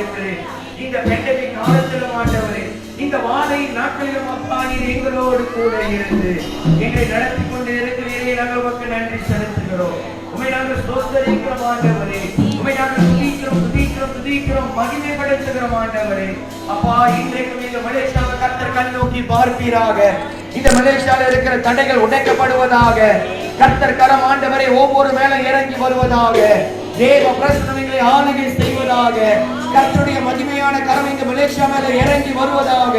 இருக்கிறேன். இந்த பெண்டமிக் காலத்திலும் ஆண்டவரே, இந்த வாதை நாட்களிலும் அப்பா நீர் எங்களோடு கூட இருந்து எங்களை நடத்தி கொண்டு இருக்கிறீரே. நாங்கள் உமக்கு நன்றி செலுத்துகிறோம். உம்மை நாங்கள் ஸ்தோத்திரிக்கிறோம் ஆண்டவரே. உம்மை நாங்கள் துதிக்கிறோம் மகிமைப்படுத்துகிறோம் ஆண்டவரே. அப்பா இன்றைக்கு இந்த மலேசியாவை கர்த்தர் கண் நோக்கி பார்ப்பீராக. இந்த மலேசியாவில் இருக்கிற தடைகள் உடைக்கப்படுவதாக. கர்த்தர் கரம் ஆண்டவரே ஒவ்வொரு மேல இறங்கி வருவதாக. தேவ பிரசன்னம் எங்களை ஆளுகை செய்வதாக. கர்த்தருடைய மகிமையான கரம் இந்த மலேசியா மேல இறங்கி வருவதாக.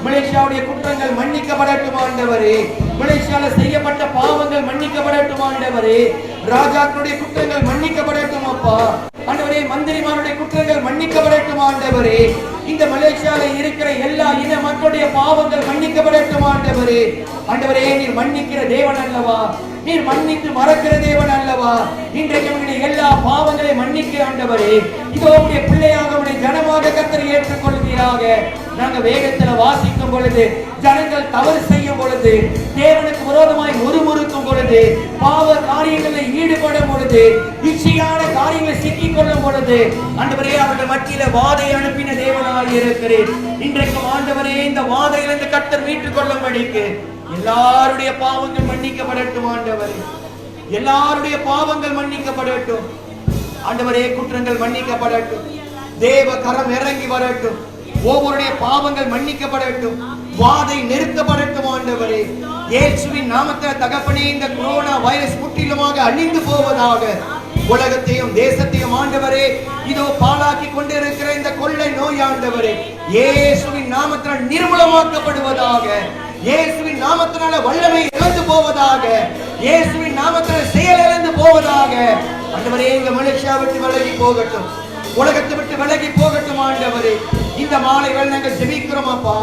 மலேசியாவுடைய குற்றங்கள் மன்னிக்கப்படட்டும் ஆண்டவரே. மலேசியால செய்யப்பட்ட பாவங்கள் மன்னிக்கப்படட்டும் ஆண்டவரே. ராஜாக்களுடைய குற்றங்கள் மன்னிக்கப்படட்டும் அப்பா ஆண்டவரே. மந்திரிமாருடைய குற்றங்கள் மன்னிக்கப்படட்டும் ஆண்டவரே. இந்த மலேசியால இருக்கிற எல்லா இன மக்களுடைய பாவங்கள் மன்னிக்கப்படட்டும் ஆண்டவரே. ஆண்டவரே நீர் மன்னிக்கிற தேவன் அல்லவா? நீர் மன்னித்து மறக்கிற தேவன் அல்லவா? இன்றைக்கு நம்முடைய எல்லா பாவங்களை மன்னிக்கிற ஆண்டவரே. இதோ உடைய பிள்ளையாக உடைய ஜனமாக கர்த்தரை ஏற்றுக்கொள்வீராக. நாங்க வேகத்துல வாசிக்கும் பொழுது, ஜனங்கள் தவறு செய்யும் பொழுது, தேவனுக்கு விரோதமாய் முறுமுறுக்கும் பொழுது, பாவ காரியங்களில் ஈடுபடும் பொழுது, இச்சையான காரியங்களை சிக்கிக் கொள்ளும் பொழுது, ஆண்டவரே அவர்கள் மத்தியில வாதை அனுப்பின தேவனாய் இருக்கிறேன். இன்றைக்கும் ஆண்டவரே இந்த வாதையிலிருந்து கர்த்தர் மீட்டுக் கொள்ளும்படிக்கு எல்லாருடைய பாவங்கள் மன்னிக்கப்படட்டும் ஆண்டவரே. எல்லாருடைய பாவங்கள் மன்னிக்கப்படட்டும் ஆண்டவரே. குற்றங்கள் மன்னிக்கப்படட்டும். தேவ கரம் இறங்கி வரட்டும். ஒவ்வொருடைய பாவங்கள் மன்னிக்கப்படட்டும். வாதை நிறுத்தப்படட்டும் ஆண்டவரே. இயேசுவின் நாமத்தில் தகப்பனே இந்த கொரோனா வைரஸ் முற்றிலுமாக அழிந்து போவதாக. உலகத்தையும் தேசத்தையும் ஆண்டவரே இதோ பாழாக்கி கொண்டிருக்கிற இந்த கொள்ளை நோய் ஆண்டவரே இயேசுவின் நாமத்தினால் நிர்மூலமாக்கப்படுவதாக. இயேசுவின் நாமத்தினால வல்லமை இழந்து போவதாக. இயேசுவின் நாமத்தினால செயல் இழந்து போவதாக. ஆண்டவரே இந்த மலேசியா விட்டு விலகி போகட்டும். உலகத்தை விட்டு விலகி போகட்டும் ஆண்டவரே. இந்த மாலைகள் நாங்கள் ஜெபிக்கிறோம் அப்பா.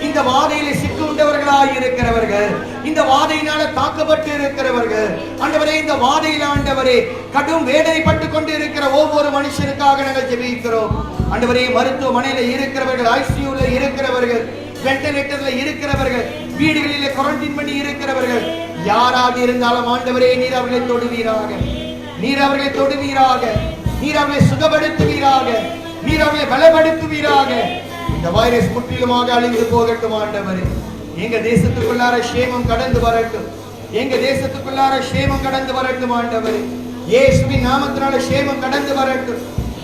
இந்த வாதையில சிக்குண்டவர்களாய் இருக்கிறவர்கள், இந்த வாதையினால தாக்கப்பட்டு இருக்கிறவர்கள் ஆண்டவரே, இந்த வாதையில ஆண்டவரே கடும் வேதனைப்பட்டு கொண்டு இருக்கிற ஒவ்வொரு மனுஷனுக்காக நாங்கள் ஜெபிக்கிறோம் ஆண்டவரே. மருத்துவமனையில இருக்கிறவர்கள், ஐசியூல இருக்கிறவர்கள், வென்டிலேட்டர்ல இருக்கிறவர்கள், வீடுகளிலே குவாரண்டைன் பண்ணி இருக்கிறவர்கள் யாராக இருந்தாலும் ஆண்டவரே நீர் அவர்களை தொடுவீராக. நீர் அவர்களை தொடுவீராக. நீர் அவர்களை சுகப்படுத்துவீராக. நீர் அவர்களை பலப்படுத்துவீராக. இந்த வைரஸ் முற்றிலுமாக அழிந்து போகட்டும் ஆண்டவரே. எங்க தேசத்துக்குள்ளார சேமம் கடந்து வரட்டும். எங்க தேசத்துக்குள்ளார சேமம் கடந்து வரட்டும் ஆண்டவரே. இயேசுவின் நாமத்தினால சேமம் கடந்து வரட்டும்.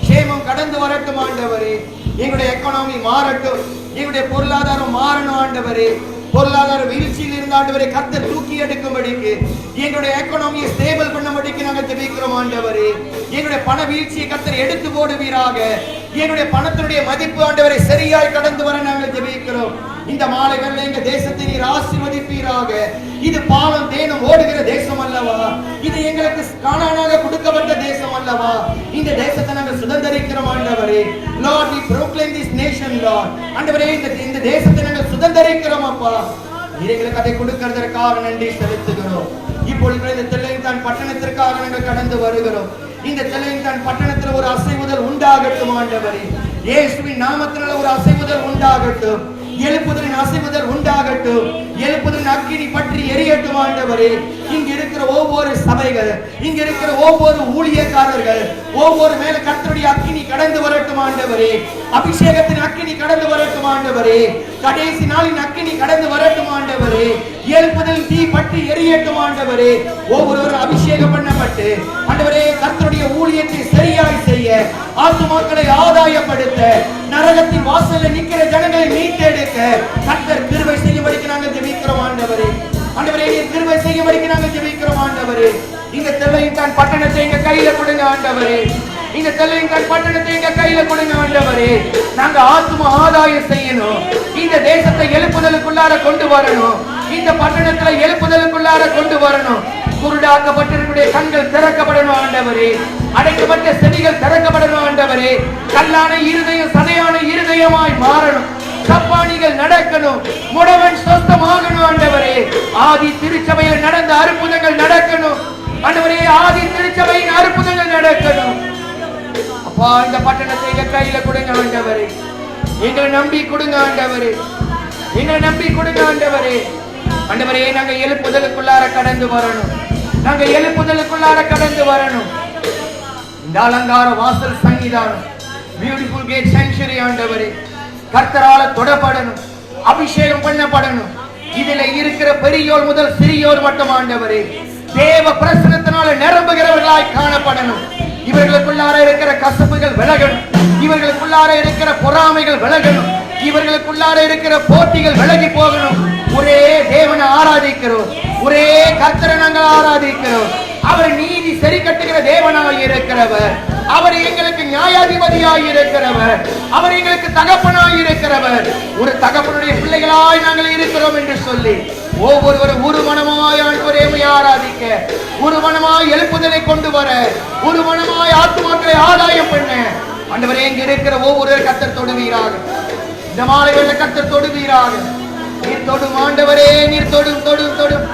சேமம் கடந்து வரட்டும் ஆண்டவரே. எங்களுடைய எக்கானமி மாறட்டும். எங்களுடைய பொருளாதாரம் மாறணும் ஆண்டவரே. பொருளாதார வீழ்ச்சியில் இருந்த ஆண்டவரை கர்த்தர் தூக்கி எடுக்கும்படிக்கு, எங்களுடைய எக்கானமியை ஸ்டேபிள் பண்ணும்படிக்கு நாங்கள் ஜெபிக்கிறோம் ஆண்டவரே. எங்களுடைய பண வீழ்ச்சியை கர்த்தர் எடுத்து போடுவீராக. எங்களுடைய பணத்தினுடைய மதிப்பு ஆண்டவரை சரியாய் கடந்து வர நாங்கள் ஜெபிக்கிறோம். இந்த மாலைகளில் எங்க தேசத்தை நீர் ஆசீர்வதிப்பீராக. இது பாலும் தேனும் ஓடுகிற தேசம் அல்லவா? இது எங்களுக்கு கானானாக கொடுக்கப்பட்ட தேசம் அல்லவா? இந்த தேசத்தை நாங்கள் சுதந்தரிக்கிறோம் ஆண்டவரே. Lord, we proclaim this nation, Lord. ஆண்டவரே இந்த தேசத்தை நாங்கள் சுதந்தரிக்கிறோம் அப்பா. எங்களுக்கு அதை கொடுக்கிறதற்காக நன்றி செலுத்துகிறோம். இப்பொழுது இந்த தெல்லைத்தான் பட்டணத்திற்காக நாங்கள் கடந்து வருகிறோம். இந்த தெல்லைத்தான் பட்டணத்தில் ஒரு அசைவுதல் உண்டாகட்டும் ஆண்டவரே. இயேசுவின் நாமத்தினால் ஒரு அசைவுதல் உண்டாகட்டும். எழுப்புதலின் அசைவுதல் உண்டாகட்டும். எழுப்புதலின் அக்கினி பற்றி எரியட்டும் ஆண்டவரே. இங்க இருக்கிற ஒவ்வொரு சபைகள், இங்க இருக்கிற ஒவ்வொரு ஊழியக்காரர்கள், ஒவ்வொரு மேல கர்த்தருடைய அக்கினி கடந்து வரட்டும் ஆண்டவரே. அபிஷேகத்தின் அக்கினி கடந்து வரட்டும் ஆண்டவரே. கடைசி நாளின் அக்கினி கடந்து வரட்டும் ஆண்டவரே. எழுப்புதல் தீ பற்றி எரியட்டும் ஆண்டவரே. ஒவ்வொருவரும் அபிஷேகம் பண்ணப்பட்டு ஆண்டவரே கர்த்தருடைய ஊழியத்தை சரியாய் செய்ய, ஆத்துமாக்களை ஆதாயப்படுத்த, நரகத்தின் வாசல்ல நிக்கிற ஜனங்களை மீட்டெடுக்க கர்த்தர் கிருபை செய்யும்படிக்கு நாங்கள் ஜெபிக்கிறோம் ஆண்டவரே. ஆண்டவரே நீர் கிருபை செய்யும்படிக்கு நாங்கள் ஜெபிக்கிறோம் ஆண்டவரே. இந்த தெல்லைத்தான் பட்டணத்தை எங்க கையில கொடுங்க ஆண்டவரே. இந்த தெல்லைத்தான் பட்டணத்தை எங்க கையில கொடுங்க ஆண்டவரே. நாங்க ஆத்தும ஆதாயம் செய்யணும். இந்த தேசத்தை எழுப்புதலுக்குள்ளார கொண்டு வரணும். இந்த பட்டணத்துல எழுப்புதலுக்குள்ளார கொண்டு வரணும். குருடாக்கப்பட்டிருக்கிற கண்கள் திறக்கப்படணும் ஆண்டவரே. அடைக்கப்பட்ட செடிகள் திறக்கப்படணும் ஆண்டவரே. கல்லான இருதயம் சதையான இருதயமாய் மாறணும். சப்பானிகள் நடக்கணும். முடவன் சொஸ்தமாகணும் ஆண்டவரே. ஆதி திருச்சபையில் நடந்த அற்புதங்கள் நடக்கணும் ஆண்டவரே. ஆதி திருச்சபையின் அற்புதங்கள் நடக்கணும் அப்பா. இந்த பட்டணத்தை எங்க கையில கொடுங்க ஆண்டவரே. எங்களை நம்பி கொடுங்க ஆண்டவரே. எங்களை நம்பி கொடுங்க ஆண்டவரே. ஆண்டவரே நாங்க எழுப்புதலுக்குள்ளார கடந்து வரணும். நாங்க எழுப்புதலுக்குள்ளார கடந்து வரணும். இந்த அலங்கார வாசல் சன்னிதானம் பியூட்டிஃபுல் கேட் சாங்சுரி ஆண்டவரே, கர்த்தரால தொடப்படணும், அபிஷேகம் பண்ணப்படணும். இதுல இருக்கிற பெரியோர் முதல் சிறியோர் மட்டும் ஆண்டவரே தேவ பிரசன்னத்தினால நிரம்புகிறவர்களாய் காணப்படணும். இவர்களுக்குள்ளார இருக்கிற கசப்புகள் விலகணும், இவர்களுக்குள்ளார இருக்கிற பொறாமைகள் விலகணும், இவர்களுக்குள்ளார இருக்கிற போட்டிகள் விலகி போகணும். ஒரே தேவனை ஆராதிக்கிறோம், ஒரே கர்த்தரை நாங்கள் ஆராதிக்கிறோம். அவர் நீதி சரி கட்டுகிற தேவனாய் இருக்கிறவர், அவர் எங்களுக்கு நியாயாதிபதியாய் இருக்கிறவர், அவர் எங்களுக்கு தகப்பனாய் இருக்கிறவர். ஒரு தகப்பனுடைய பிள்ளைகளாய் நாங்கள் இருக்கிறோம் என்று சொல்லி ஒவ்வொருவரும் ஒரு மனமாய் ஆண்டவரே ஆராதிக்க, ஒரு மனமாய் எழுப்புதலை கொண்டு வர, ஒரு மனமாய் ஆத்துமாக்களை ஆதாயம் பண்ண ஆண்டவரே இங்க இருக்கிற ஒவ்வொரு கர்த்தர் தொடுவீராக. இந்த மாலை வேளை கர்த்தர் தொடுவீராக. நீர் தொடும் ஆண்டவரே, நீர் தொடும் தொடும் தொடும்.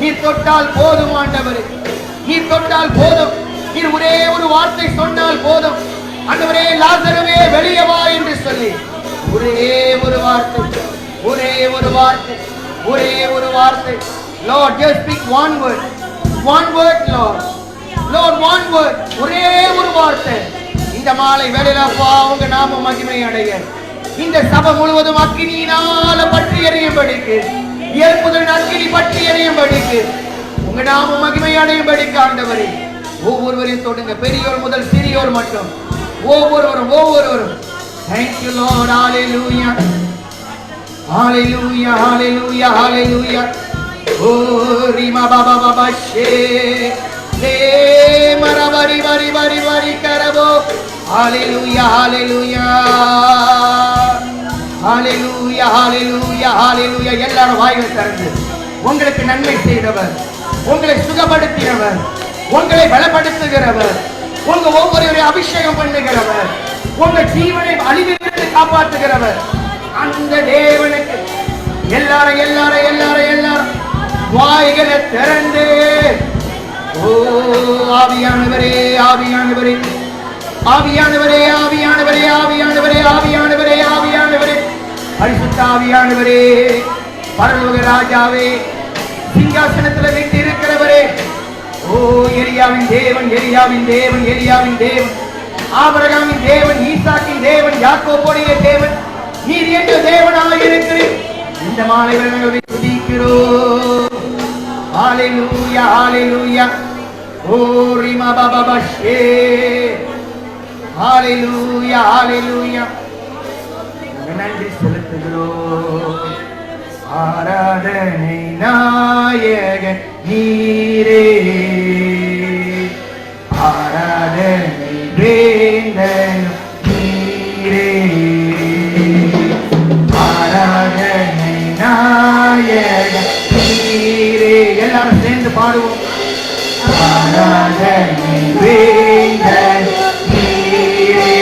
நீர் தொட்டால் போதும் ஆண்டவரே, நீர் தொட்டால் போதும். நீர் ஒரே ஒரு வார்த்தை சொன்னால் போதும் ஆண்டவரே. லாசருவே வெளியே வா என்று சொல்லி ஒரே ஒரு வார்த்தை, ஒரே ஒரு வார்த்தை, ஒரே ஒரு வார்த்தை. Lord, just speak one word, one word Lord, Lord, one word, ஒரே ஒரு வார்த்தை. இந்த மாலை வேளையில அப்பா உங்க நாம மகிமை அடைய, இந்த சபை முழுவதும் அக்கினியினால பற்றி எரியும்படிக்கு, எழுப்புதல் அக்கினி பற்றி எரியும்படிக்கு, உங்க நாம மகிமை அடையும்படிக்கு ஆண்டவரே ஒவ்வொருவரையும் தொடுங்க, பெரியோர் முதல் சிறியோர் மட்டும் ஒவ்வொருவரும் ஒவ்வொருவரும். Thank you Lord, hallelujah, hallelujah, hallelujah, hallelujah. Oh rima baba baba she le mara bari bari bari bari karabo. Hallelujah, hallelujah, hallelujah, hallelujah, hallelujah. எல்லாரும் வாய்களை திறந்து உங்களுக்கு நன்மை செய்தவர், உங்களை சுகப்படுத்தினவர், உங்களை பலப்படுத்துகிறவர், உங்க ஒவ்வொருவரையும் அபிஷேகம் பண்ணுகிறவர், உங்க ஜீவனை அழிவிலிருந்து காப்பாற்றுகிறவர் அந்த தேவனுக்கு எல்லாரும் எல்லாரும் எல்லாரும் எல்லாரும் வாய்களை திறந்து ஓ ஆவியானவரே, ஆவியானவரே, ஆவியானவரே, ஆவியானவரே, ஆவியானவரே, ஆவியானவரே, ஆவியானவரே, பரிசுத்த ஆவியானவரே, பரலோக ராஜாவே, சிங்காசனத்தில் வீட்டு இருக்கிறவரே, ஓ எலியாவின் தேவன், எலியாவின் தேவன், எலியாவின் தேவன், ஆபிரகாமின் தேவன், ஈசாக்கின் தேவன், யாக்கோபுடைய தேவன், நீர் எங்கள் தேவனாக இருக்கிறீர். இந்த மாலை நாங்கள் துதிக்கிறோம். ஹalleluya, hallelujah. ஓ ரிமா பாபா பஷே, ஹalleluya, hallelujah. நன்றி செலுத்துகிறோம். ஆராதனை நாயகன் நீரே, ஆராதனை வேந்தன் நீரே, ஆராதனை நாயகன் நீரே. எல்லாரும் சேர்ந்து பாடுவோம். ஆராதனை வேந்தன் நீரே,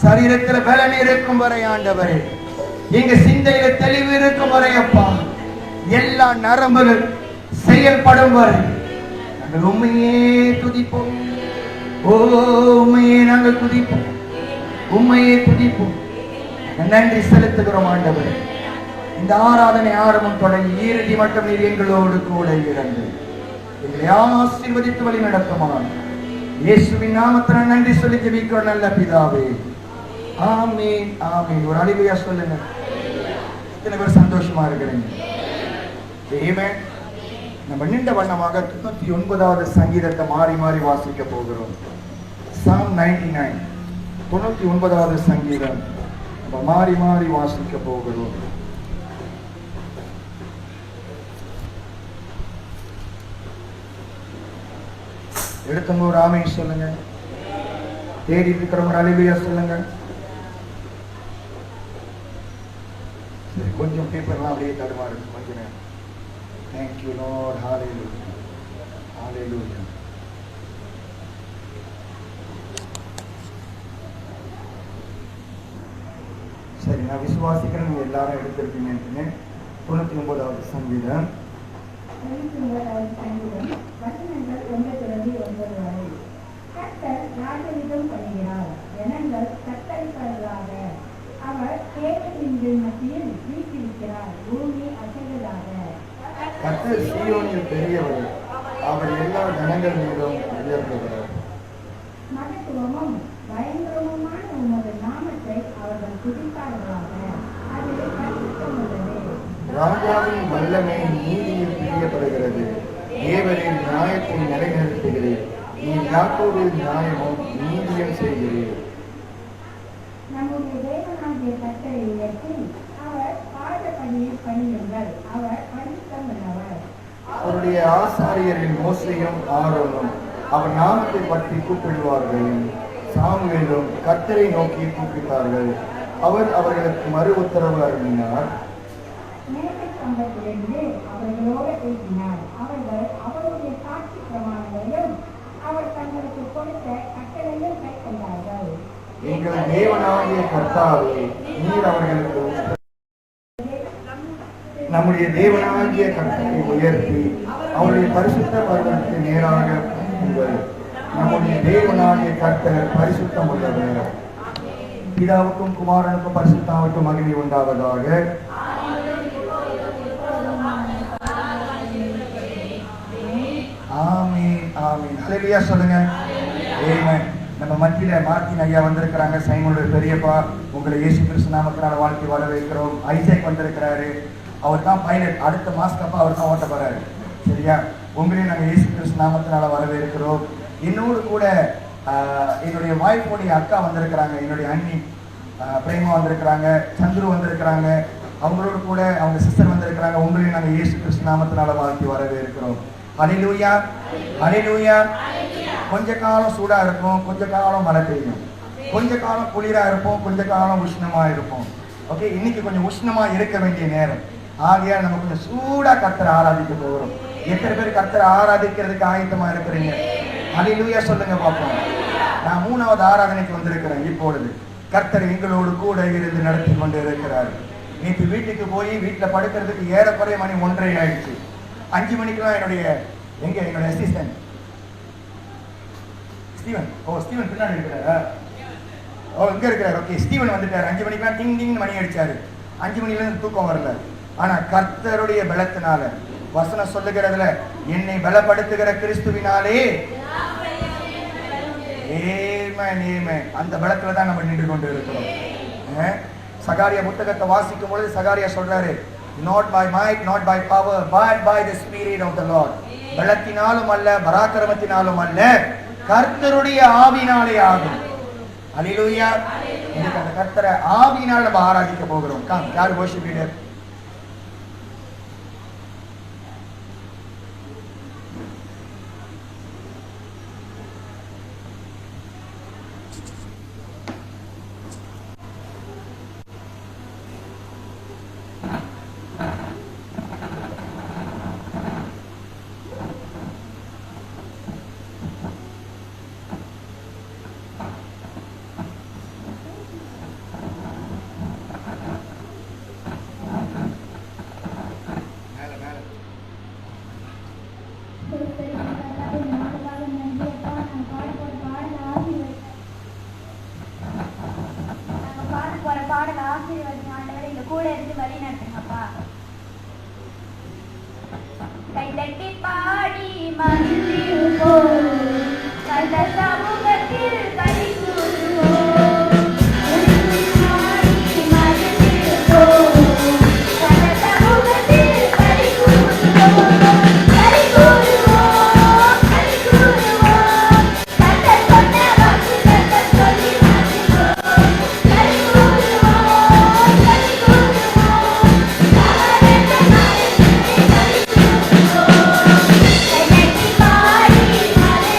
சரீரத்தில் பலன் இருக்கும் வரை ஆண்டவரே, எங்க சிந்தையில தெளிவு இருக்கும் வரை அப்பா, எல்லா நரம்புகள் செயல்படும் வரை நாங்கள் உண்மையே துதிப்போம். ஓ உண்மையே நாங்கள் துதிப்போம், உண்மையே துதிப்போம். நன்றி செலுத்துகிறோம் ஆண்டவரே. இந்த ஆராதனை ஆரம்பம் தொடங்கி இறுதி மட்டும் நீர் எங்களோடு கூட இருந்து எங்களை ஆசீர்வதித்து வழி நடத்துமாறு இயேசுவின் நாமத்தில் நன்றி சொல்லி ஜெபிக்கிறோம் நல்ல பிதாவே. ஆமீன் ஆமீன். ஒரு அல்லேலூயா சொல்லுங்க. இத்தனை பேர் சந்தோஷமா இருக்கிறீங்க. ஆமென். நம்ம நின்ற வண்ணமாக 99வது சங்கீதத்தை மாறி மாறி வாசிக்க போகிறோம். Psalm 99 99வது சங்கீதம் நம்ம மாறி மாறி வாசிக்க போகிறோம். எடுத்தவங்க ஒரு ஆமீன் சொல்லுங்க. தேடி இருக்கிறவங்க அல்லேலூயா சொல்லுங்க. சரி, கொஞ்சம் பேப்பர்லாம் அப்படியே தடுமாறு கொஞ்ச நேரம். Thank you Lord. Hallelujah. Hallelujah. சரி, நான் விசுவாசிக்கிறேன் நீங்க எல்லாரும் எடுத்திருப்பீங்க. 99வது சங்கீதம் அவர் கேட்டதின் மத்தியில் வீட்டிருக்கிறார். கர்த்தர் சீயோனில் பெரியவர், அவர் எல்லா ஜனங்கள் மீதும் உயர்ந்தவர். மகத்துவமும் பயங்கரமுமான உமது நாமத்தை அவர்கள் துதிப்பார்களாக. அதில் பரிசுத்தம் உள்ளது. ராஜாவின் வல்லமை நீதியில் பிரியப்படுகிறது. தேவரின் நியாயத்தை நிலைநிறுத்துகிறேன். நீ யாக்கோபில் நியாயமும் நீதியும் செய்கிறேன். நம்முடைய தேவனாகிய கர்த்தரை உயர்த்தி அவர் பாதபடியில் பணியுங்கள். அவர் பரிசுத்தம் உள்ளவர். அவருடைய ஆசாரியரின் மோசையும் ஆரோனும் அவர் நாமத்தை பற்றி கூப்பிடுவார்கள். சாமுவேலும் கர்த்தரை நோக்கி கூப்பிட்டார்கள். அவர் அவர்களுக்கு மறு உத்தரவு அருளினார். மேகஸ்தம்பத்திலிருந்து அவர்களோடு பேசினார். அவர்கள் அவருடைய சாட்சி பிரமாணங்களையும் அவர் தங்களுக்கு கொடுத்த கட்டளையும் கைக்கொண்டார்கள். எங்கள் தேவனாகிய கர்த்தாவே, நீர் அவர்களுக்கு நம்முடைய தேவனாகிய கர்த்தரை உயர்த்தி அவருடைய பரிசுத்த பர்வதற்கு நேராக போங்கள். நம்முடைய தேவனாகிய கர்த்தர் பரிசுத்தம் உள்ளவர். பிதாவுக்கும் குமாரனுக்கும் பரிசுத்தாவுக்கும் மகிமை உண்டாவதாக. ஆமீன் ஆமீன். ஹல்லேலூயா சொல்லுங்க. ஆமென். நம்ம மத்தியில மார்ட்டின் ஐயா வந்திருக்கிறாங்க. சைமனுடைய பெரியப்பா, உங்களை இயேசு கிறிஸ்து நாமத்தினால வாழ்க்கை வரவேற்கிறோம். ஐசக் வந்திருக்கிறாரு. அவர் தான் பைலட். அடுத்த மாஸ்க்கப்பா அவர் தான் ஓட்ட போறாரு. சரியா? உங்களையும் நாங்கள் இயேசு கிறிஸ்து நாமத்தினால வரவேற்கிறோம். என்னோடு கூட என்னுடைய வாய்ப்புடைய அக்கா வந்திருக்கிறாங்க. என்னுடைய அண்ணி பிரேமா வந்திருக்கிறாங்க. சந்துரு வந்திருக்கிறாங்க. அவங்களோடு கூட அவங்க சிஸ்டர் வந்திருக்கிறாங்க. உங்களையும் நாங்கள் இயேசு கிறிஸ்து நாமத்தினால வாழ்க்கை வரவேற்கிறோம். ஹல்லேலூயா ஹல்லேலூயா. கொஞ்ச காலம் சூடா இருக்கும், கொஞ்ச காலம் மழை பெய்யும், கொஞ்ச காலம் குளிரா இருப்போம், கொஞ்ச காலம் உஷ்ணமா இருப்போம். ஓகே, இன்னைக்கு கொஞ்சம் உஷ்ணமா இருக்க வேண்டிய நேரம். ஆகையால் நம்ம கொஞ்சம் சூடா கர்த்தரை ஆராதிக்க போகிறோம். எத்தனை பேர் கர்த்தரை ஆராதிக்கிறதுக்கு ஆயத்தமா இருக்கிறீங்க? ஹல்லேலூயா சொல்லுங்க பார்ப்போம். நான் 3வது ஆராதனைக்கு வந்திருக்கிறேன். இப்பொழுது கர்த்தர் எங்களோடு கூட இருந்து நடத்தி கொண்டு இருக்கிறார். நேற்று வீட்டுக்கு போய் வீட்டில் படுக்கிறதுக்கு ஏறக்குறைய மணி 1:30 ஆயிடுச்சு. 5 மணிக்கெல்லாம் என்னுடைய அசிஸ்டன்ட் ஸ்டீவன், ஸ்டீவன் பின்னாடி இருக்கிறாரா? இங்க இருக்கிறார். ஓகே, ஸ்டீவன் வந்துட்டார். 5 மணிக்கெல்லாம் டிங் டிங் மணி அடிச்சாரு. 5 மணிலேருந்து தூக்கம் வரல. ஆனா கர்த்தருடைய பலத்தினால, வசனம் சொல்லுகிறதுல, என்னை பலப்படுத்துகிற கிறிஸ்துவினாலே அந்த பலத்துல தான் நம்ம நின்று கொண்டு இருக்கிறோம். சகாரியா புத்தகத்தை வாசிக்கும் பொழுது சகாரியா சொல்றாரு, not by might, not by power, but by the spirit of the Lord. பலத்தினாலும் அல்ல, பராக்கிரமத்தினாலும் அல்ல, கர்த்தருடைய ஆவியினாலே ஆகும். ஹல்லேலூயா. இன்னைக்கு அந்த கர்த்தரை ஆவியினால் நம்ம ஆராதிக்க போகிறோம். யார் worship leader? Bye.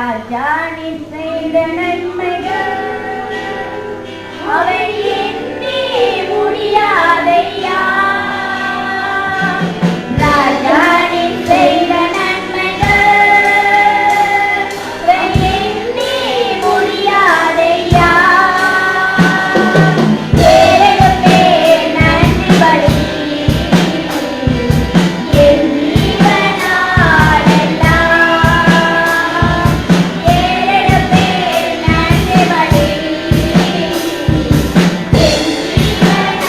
ராஜா நீ செய்த நன்மைகள் அவன் எண்ணி முடியாதையா. ராஜா நீ செய்த நன்மைகள் அவன் எண்ணி முடியாதையா. ஏழு பேர் நன்றி பலி என் ஜீவனாலெல்லாம். ஏழு பேர் நன்றி பலி என் ஜீவனாலெல்லாம்.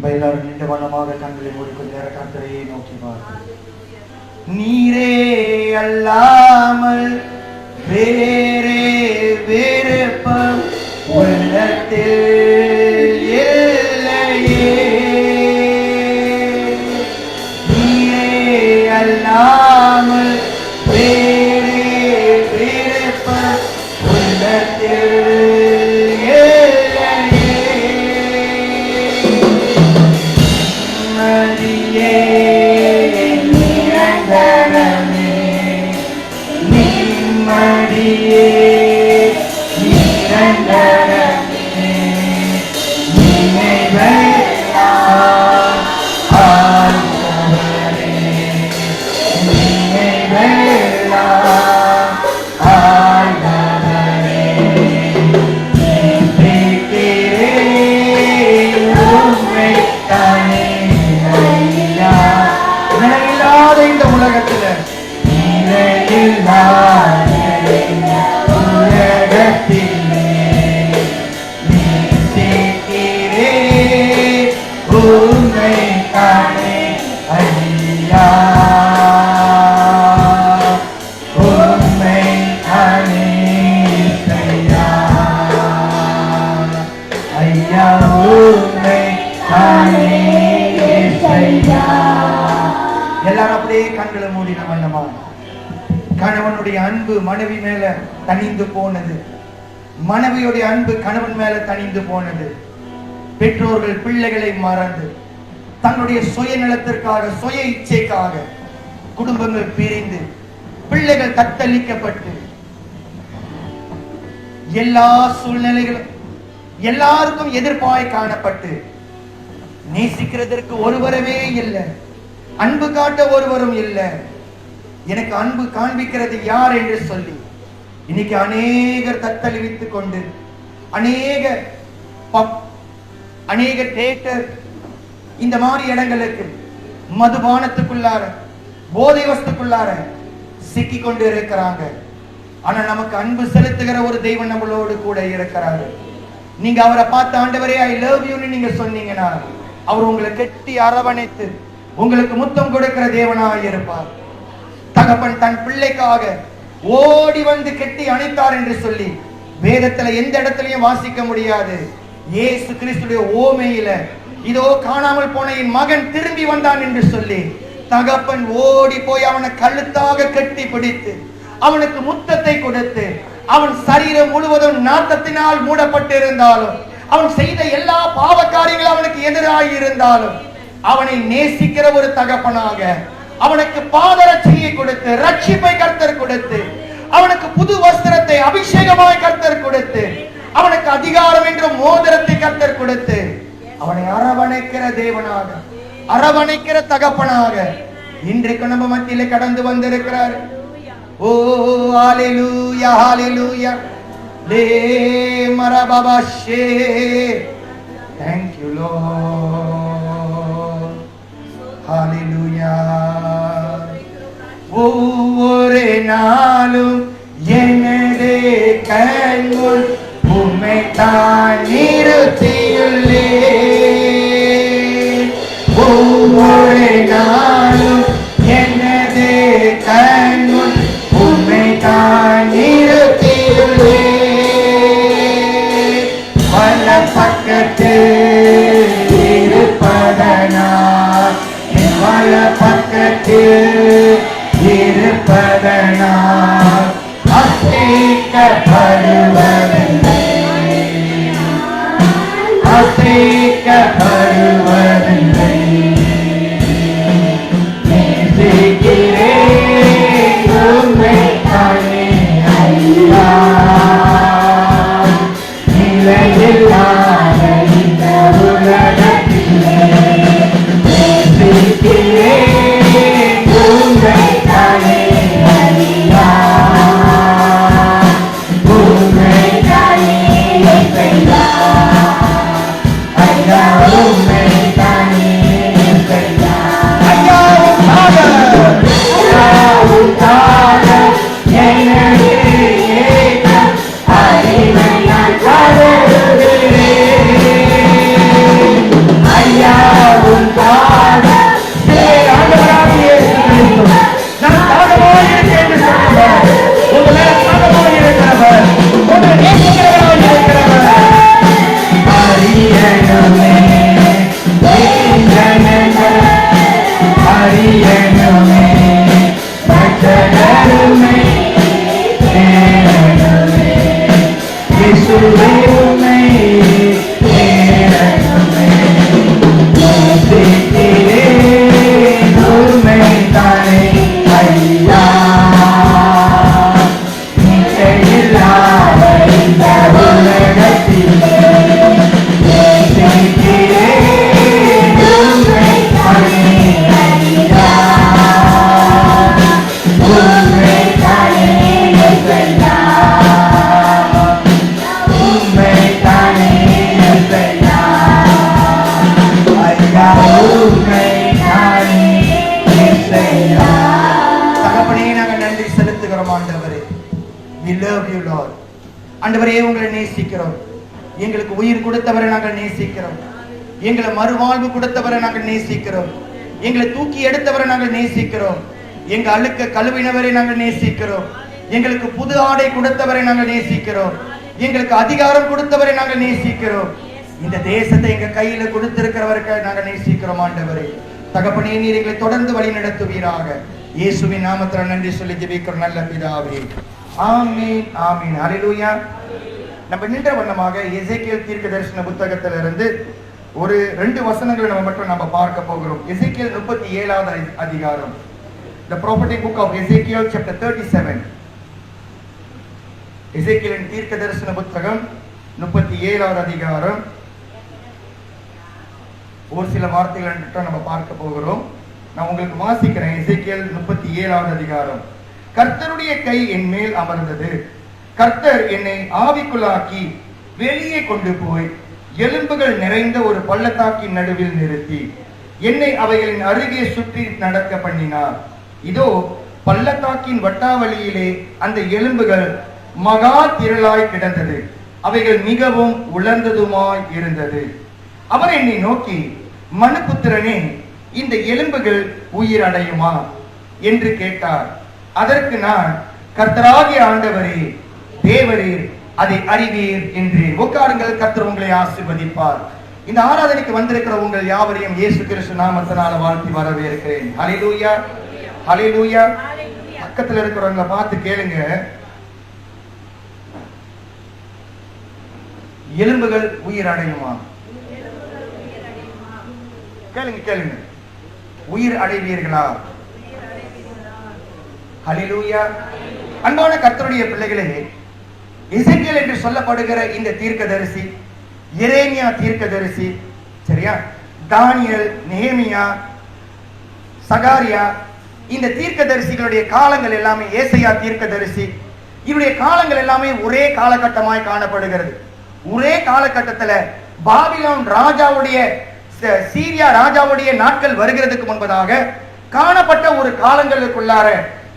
எல்லாரும் நின்ற வண்ணமாக கண்களை மூடிக்கொண்டு நேர கர்த்தரையே நோக்கி பார்த்து, நீரே அல்லாமல் வேறே விருப்பம் உள்ளத்தில் இல்லையே, நீரே அல்லாமல் வேறே விருப்பம் உள்ளத்தில் இந்த உலகத்துல எல்லாரும் அப்படியே கண்களை மூடின வண்ணமா கணவனுடைய அன்பு மனைவி மேல தனிந்து போனது, மனைவியுடைய அன்பு கணவன் மேல தனிந்து போனது. பெற்றோர்கள் பிள்ளைகளை மறந்து தன்னுடைய சுயநலத்திற்காக சுய இச்சைக்காக குடும்பங்கள் பிரிந்து பிள்ளைகள் தத்தளிக்கப்பட்டு எல்லா சூழ்நிலைகளும் எல்லாருக்கும் எதிர்ப்பாய் காணப்பட்டு நேசிக்கிறதற்கு ஒருவரவே இல்லை, அன்பு காட்ட ஒருவரும் இல்லை, எனக்கு அன்பு காண்பிக்கிறது யார் என்று சொல்லி இன்னைக்கு அநேகர் தத்தளிவித்துக் கொண்டு அநேக தியேட்டர் இந்த மாதிரி இடங்களுக்கு மதுபானத்துக்குள்ளார போதை வஸ்துக்குள்ளார சிக்கி கொண்டு இருக்கிறாங்க. ஆனா நமக்கு அன்பு செலுத்துகிற ஒரு தெய்வம் நம்மளோடு கூட இருக்கிறாரு. நீங்க அவரை பார்த்து ஆண்டவரே ஐ லவ் யூன்னு நீங்க சொன்னீங்கன்னா அவர் உங்களை கெட்டி அரவணைத்து உங்களுக்கு முத்தம் கொடுக்கிற தேவனாய் இருப்பார். தகப்பன் தன் பிள்ளைக்காக ஓடி வந்து கெட்டி அணைத்தார் என்று சொல்லி வேதத்துல எந்த இடத்துலயும் வாசிக்க முடியாது. இயேசு கிறிஸ்துடைய ஓமையில இதோ காணாமல் போன என் மகன் திரும்பி வந்தான் என்று சொல்லி தகப்பன் ஓடி போய் அவனை கழுத்தாக கட்டி பிடித்து அவனுக்கு முத்தத்தை கொடுத்து அவன் சரீரம் முழுவதும் நாத்தத்தினால் மூடப்பட்டு இருந்தாலும் அவன் செய்த எல்லா பாவ காரியங்களும் அவனுக்கு எதிராக இருந்தாலும் அவனை நேசிக்கிற ஒரு தகப்பனாக அவனுக்கு பாதரட்சையை கொடுத்து ரட்சிப்பை கர்த்தர் கொடுத்து அவனுக்கு புது வஸ்திரத்தை அபிஷேகமாய் கர்த்தர் கொடுத்து அவனுக்கு அதிகாரம் என்ற மோதிரத்தை கர்த்தர் கொடுத்து அவனை அரவணைக்கிற தேவனாக அரவணைக்கிற தகப்பனாக இன்றைக்கு நம்ம மத்தியிலே கடந்து வந்திருக்கிறார். ஓ ஹalleluya hallelujah le marababashe thank you Lord hallelujah ஒவ்வொரு நாளும் எனது கண்முன் உம்மை தான் நிறுத்தியுள்ளேன். ஒவ்வொரு நாளும் எனது கண்முன் உம்மை தான் நிறுத்தியுள்ளேன். பல பக்கத்தில் இருப்பதனால் பல பக்கத்தில் இருப்பதனால் அசைக்கப்படுவதில்லை அசைக்கப்படுவதில்லை. நேசிக்கிறேன் உம்மை தானே ஐயா, நிலையில்லாத இந்த உலகத்திலே நேசிக்கிறேன் தகப்பனே நாங்கள் நன்றி செலுத்துகிறோம் ஆண்டவரே. We love you Lord. ஆண்டவரே உங்களை நேசிக்கிறோம். எங்களுக்கு உயிர் கொடுத்தவரை நாங்கள் நேசிக்கிறோம். எங்களை மறுவாழ்வு கொடுத்தவரை நாங்கள் நேசிக்கிறோம். எங்களை தூக்கி எடுத்தவரை நாங்கள் நேசிக்கிறோம். எங்க அழுக்க கழுவினவரை நாங்கள் நேசிக்கிறோம். எங்களுக்கு புது ஆடை கொடுத்தவரை நாங்கள் நேசிக்கிறோம். எங்களுக்கு அதிகாரம் கொடுத்தவரை நாங்கள் நேசிக்கிறோம். இந்த தேசத்தை எங்க கையில கொடுத்திருக்கிறவர்கள் நாங்கள் நேசிக்கிறோம் ஆண்டவரே. தகப்பனே நீர் எங்களை தொடர்ந்து வழி நடத்துவீராக. இயேசுவின் நாமத்தில் நன்றி சொல்லி ஜெபிக்கிறோம் நல்ல பிதாவே. ஆமென் ஆமென். ஹல்லேலூயா. நம்ம நின்ற வண்ணமாக எசேக்கியேல் தீர்க்கதரிசன புத்தகத்திலிருந்து ஒரு 2 வசனங்களை நம்ம பார்க்க போகிறோம். எசேக்கியேல் 37வது அதிகாரம். The prophetic book of Ezekiel chapter 37. எசேக்கியேலின் தீர்க்கதரிசன புத்தகம் 37வது அதிகாரம். ஒரு சில வார்த்தைகள் நம்ம பார்க்க போகிறோம். நான் உங்களுக்கு வாசிக்கிறேன். எசேக்கியேல் 37வது அதிகாரம். கர்த்தருடைய கை என் மேல் அமர்ந்தது. கர்த்தர் என்னை ஆவிக்குள்ளாக்கி வெளியே கொண்டு போய் எலும்புகள் நிறைந்த ஒரு பள்ளத்தாக்கின் நடுவில் நிறுத்தி என்னை அவைகளின் அருகே சுற்றி நடக்க பண்ணினார். இதோ பள்ளத்தாக்கின் வட்டாவளியிலே அந்த எலும்புகள் மகா திரளாய் கிடந்தது. அவைகள் மிகவும் உலர்ந்ததுமாய் இருந்தது. அவர் என்னை நோக்கி, மனுபுத்திரனே, இந்த எலும்புகள் உயிர் அடையுமா என்று கேட்டார். அதற்கு நான், கர்த்தராகிய ஆண்டவரே, தேவரீர் அதை அறிவீர் என்று. உட்காருங்கள். கர்த்தர் உங்களை ஆசீர்வதிப்பார். இந்த ஆராதனைக்கு வந்திருக்கிற உங்கள் யாவரையும் இயேசு கிறிஸ்து நாமத்தினால வாழ்த்தி வரவேற்கிறேன். ஹல்லேலூயா, ஹல்லேலூயா. பக்கத்துல இருக்கிறவங்க பார்த்து கேளுங்க, எலும்புகள் உயிர் அடையுமா? கேளுங்க கேளுங்க. உயிர் அடைவீர்களா? ஹல்லேலூயா. அன்பான கர்த்தருடைய பிள்ளைகளே, எசேக்கியேல் என்று சொல்லப்படுகிற இந்த தீர்க்கதரிசி, எரேமியா தீர்க்கதரிசி, சரியா, தானியேல், நெகேமியா, சகாரியா, இந்த தீர்க்கதரிசிகளுடைய காலங்கள் எல்லாமே, ஏசாயா தீர்க்கதரிசி, இவருடைய காலங்கள் எல்லாமே ஒரே காலகட்டமாய் காணப்படுகிறது. ஒரே காலகட்டத்துல பாபிலோன் ராஜாவுடைய, சீரியா ராஜாவுடைய நாட்கள் வருகிறதுக்கு முன்பதாக காணப்பட்ட ஒரு காலங்களுக்குள்ளார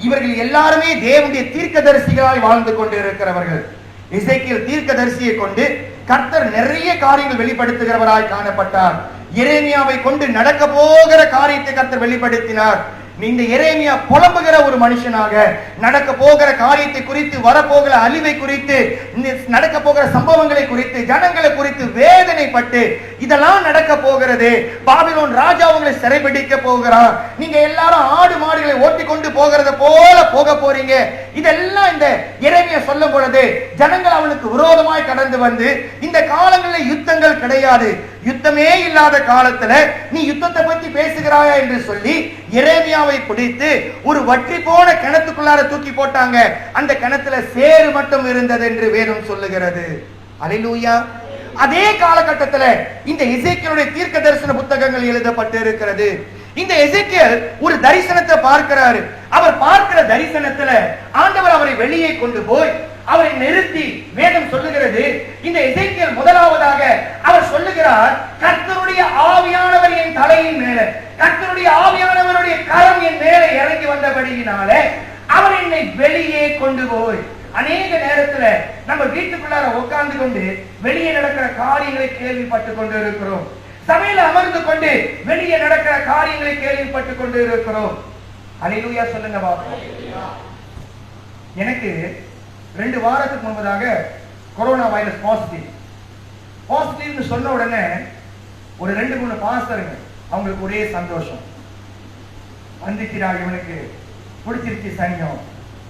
இவர்கள் எல்லாருமே தேவனுடைய தீர்க்கதரிசிகளாய் வாழ்ந்து கொண்டு இருக்கிறவர்கள். எசேக்கியேல் தீர்க்கதரிசியை கொண்டு கர்த்தர் நிறைய காரியங்கள் வெளிப்படுத்துகிறவராய் காணப்பட்டார். எரேமியாவை கொண்டு நடக்க போகிற காரியத்தை கர்த்தர் வெளிப்படுத்தினார். இந்த எரேமியா புலம்புகிற ஒரு மனுஷனாக நடக்க போகிற காரியத்தை குறித்து, வரப்போகிற அழிவை குறித்து, நடக்க போகிற சம்பவங்களை குறித்து, ஜனங்களை குறித்து வேதனைப்பட்டு, இதெல்லாம் நடக்க போகிறது, பாபிலோன் ராஜா உங்களை சிறைபிடிக்க போகிறார், நீங்க எல்லாரும் ஆடு மாடுகளை ஓட்டி கொண்டு போகிறத போல போக போறீங்க, இதெல்லாம் இந்த எரேமியா சொல்லும் பொழுது ஜனங்கள் அவனுக்கு விரோதமாய் கடந்து வந்து, இந்த காலங்களில் யுத்தங்கள் கிடையாது, யுத்தமே இல்லாத காலத்துல நீ யுத்தத்தை பத்தி பேசுகிறாயா என்று சொல்லி எரேமியாவை பிடித்து ஒரு வற்றி போன கிணத்துக்குள்ளார தூக்கி போட்டாங்க. அந்த கிணத்துல சேறு மட்டும் இருந்தது என்று வேதம் சொல்லுகிறது. அல்லேலூயா. அதே காலகட்டத்துல இந்த எசேக்கியேலுடைய தீர்க்க தரிசன புத்தகங்கள் எழுதப்பட்டு இருக்கிறது. இந்த எசேக்கியேல் ஒரு தரிசனத்தை பார்க்கிறாரு. அவர் பார்க்கிற தரிசனத்துல ஆண்டவர் அவரை வெளியே கொண்டு போய் அவரை நிறுத்தி வேதம் சொல்லுகிறது. இந்த எசேக்கியேல் முதலாவதாக அவர் சொல்லுகிறார், கர்த்தருடைய ஆவியானவர் என் தலையின் மேல, கர்த்தருடைய ஆவியானவருடைய கரம் என் மேல இறங்கி வந்தபடியினாலே அவர் என்னை வெளியே கொண்டு போய். அநேக நேரத்துல நம்ம வீட்டுக்குள்ளார உட்கார்ந்து கொண்டு வெளியே நடக்கிற காரியங்களை கேள்விப்பட்டு கொண்டு இருக்கிறோம். சபையில அமர்ந்து கொண்டு வெளியே நடக்கிற காரியங்களை கேள்விப்பட்டு கொண்டு இருக்கிறோம். அல்லேலூயா சொல்லுங்க பாப்போம். எனக்கு 2 வாரத்துக்கு முன்பதாக கொரோனா வைரஸ் பாசிட்டிவ்னு சொன்ன உடனே ஒரு 2-3 பாஸ்டருங்க, அவங்களுக்கு ஒரே சந்தோஷம். வந்துக்கிறா, இவனுக்கு பிடிச்சிருச்சு சனியம்,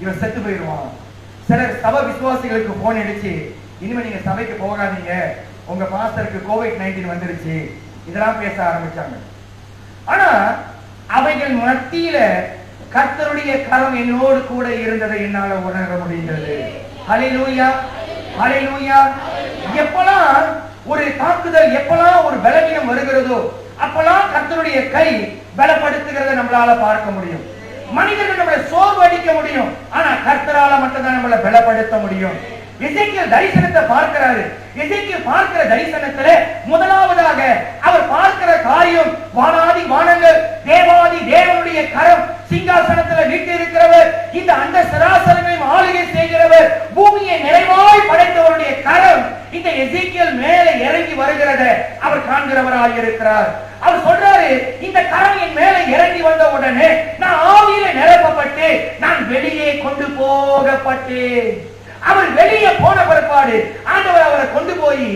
இவன் செத்து போயிடுவான். சிலர் சபை விசுவாசிகளுக்கு போன் அடிச்சு, இனிமே நீங்க சபைக்கு போகாதீங்க, உங்க பாஸ்டருக்கு COVID-19 வந்துருச்சு, இதெல்லாம் பேச ஆரம்பிச்சாங்க. ஆனா அவைகள் மத்தியில கர்த்தருடைய கரம் என்னோடு கூட இருந்ததை என்னால உணர முடிந்தது. ஹல்லேலூயா, ஹல்லேலூயா. எப்பலாம் ஒரு தாக்குதல், எப்பலாம் ஒரு பலவீனம் வருகிறதோ அப்பலாம் கர்த்தருடைய கை பலப்படுத்துகிறதை நம்மளால பார்க்க முடியும். மனிதர்கள் நம்மளை சோர்வு அடிக்க முடியும், ஆனா கர்த்தரால மட்டும்தான் நம்மளை பலப்படுத்த முடியும். எசேக்கியேல் தரிசனத்தை பார்க்கிறாரு. எசேக்கியேல் பார்க்கிற தரிசனத்துல முதலாவதாக அவர் பார்க்கிற காரியம், இருக்கிறதை அவர் காண்கிறவராய் இருக்கிறார். அவர் சொல்றாரு, இந்த கரம் என் மேல இறங்கி வந்த உடனே நான் ஆவியில நிரப்பப்பட்டு நான் வெளியே கொண்டு போகப்பட்டேன். அவர் வெளியே போன பிற்பாடு ஆண்டவர் அவரை கொண்டு போய்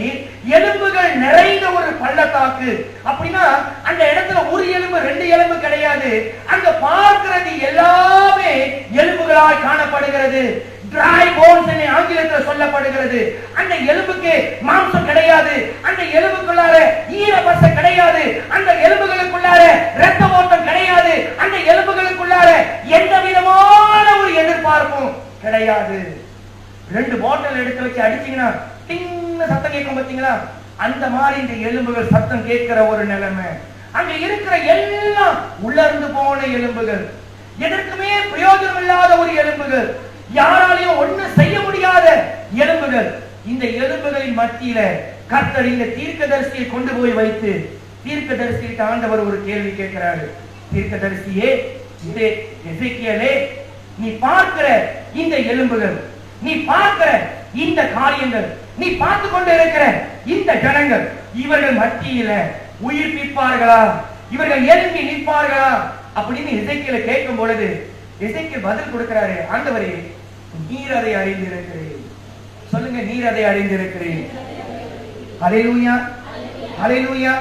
எலும்புகள் நிறைந்த ஒரு பள்ளத்தாக்கு. அப்படின்னா அந்த இடத்துல ஒரு எலும்பு ரெண்டு எலும்பு கிடையாது, அங்க பார்க்கிறது எல்லாமே எலும்புகளாய் காணப்படுகிறது. dry bones என்று ஆங்கிலத்தில் சொல்லப்படுகிறது. அந்த எலும்புக்கு மாம்சம் கிடையாது, அந்த எலும்புக்குள்ளார ஈரப்பசை கிடையாது, அந்த எலும்புகளுக்குள்ளார இரத்த ஓட்டம் கிடையாது, அந்த எலும்புகளுக்குள்ளார எந்த விதமான ஒரு எதிர்பார்ப்பும் கிடையாது. ரெண்டு பாட்டில் எடுத்து வச்சு அடிச்சீங்கன்னா டின்னு சத்தம் கேட்கும் பார்த்தீங்களா, அந்த மாதிரி இந்த எலும்புகள் சத்தம் கேட்கிற ஒரு நிலைமை. அங்க இருக்கிற எல்லாம் உலர்ந்து போன எலும்புகள், எதற்குமே பிரயோஜனம் இல்லாத ஒரு எலும்புகள், யாராலையும் ஒண்ணு செய்ய முடியாத எலும்புகள். இந்த எலும்புகளின் மத்தியில கர்த்தர் இந்த தீர்க்கதரிசியை கொண்டு போய் வைத்து, தீர்க்கதரிசிக்கு ஆண்டவர் ஒரு கேள்வி கேட்கிறாரு. தீர்க்கதரிசியே, எசேக்கியேலே, நீ பார்க்கிற இந்த எலும்புகள், நீ பார்க்கிற இந்த காரியங்கள், நீ பார்த்து கொண்டு இருக்கிற இந்த ஜனங்கள், இவர்கள் மத்தியில உயிர்ப்பிப்பார்களா, இவர்கள் எழும்பி நிற்பார்களா அப்படின்னு எசேக்கியேல் கேட்கும் பொழுது எசேக்கியேல் பதில் கொடுக்கிறாரு. ஆண்டவரே, நீர் அதை அறிந்திருக்கிறீர். சொல்லுங்க, நீர் அதை அறிந்திருக்கிறீர். ஹல்லேலூயா, ஹல்லேலூயா.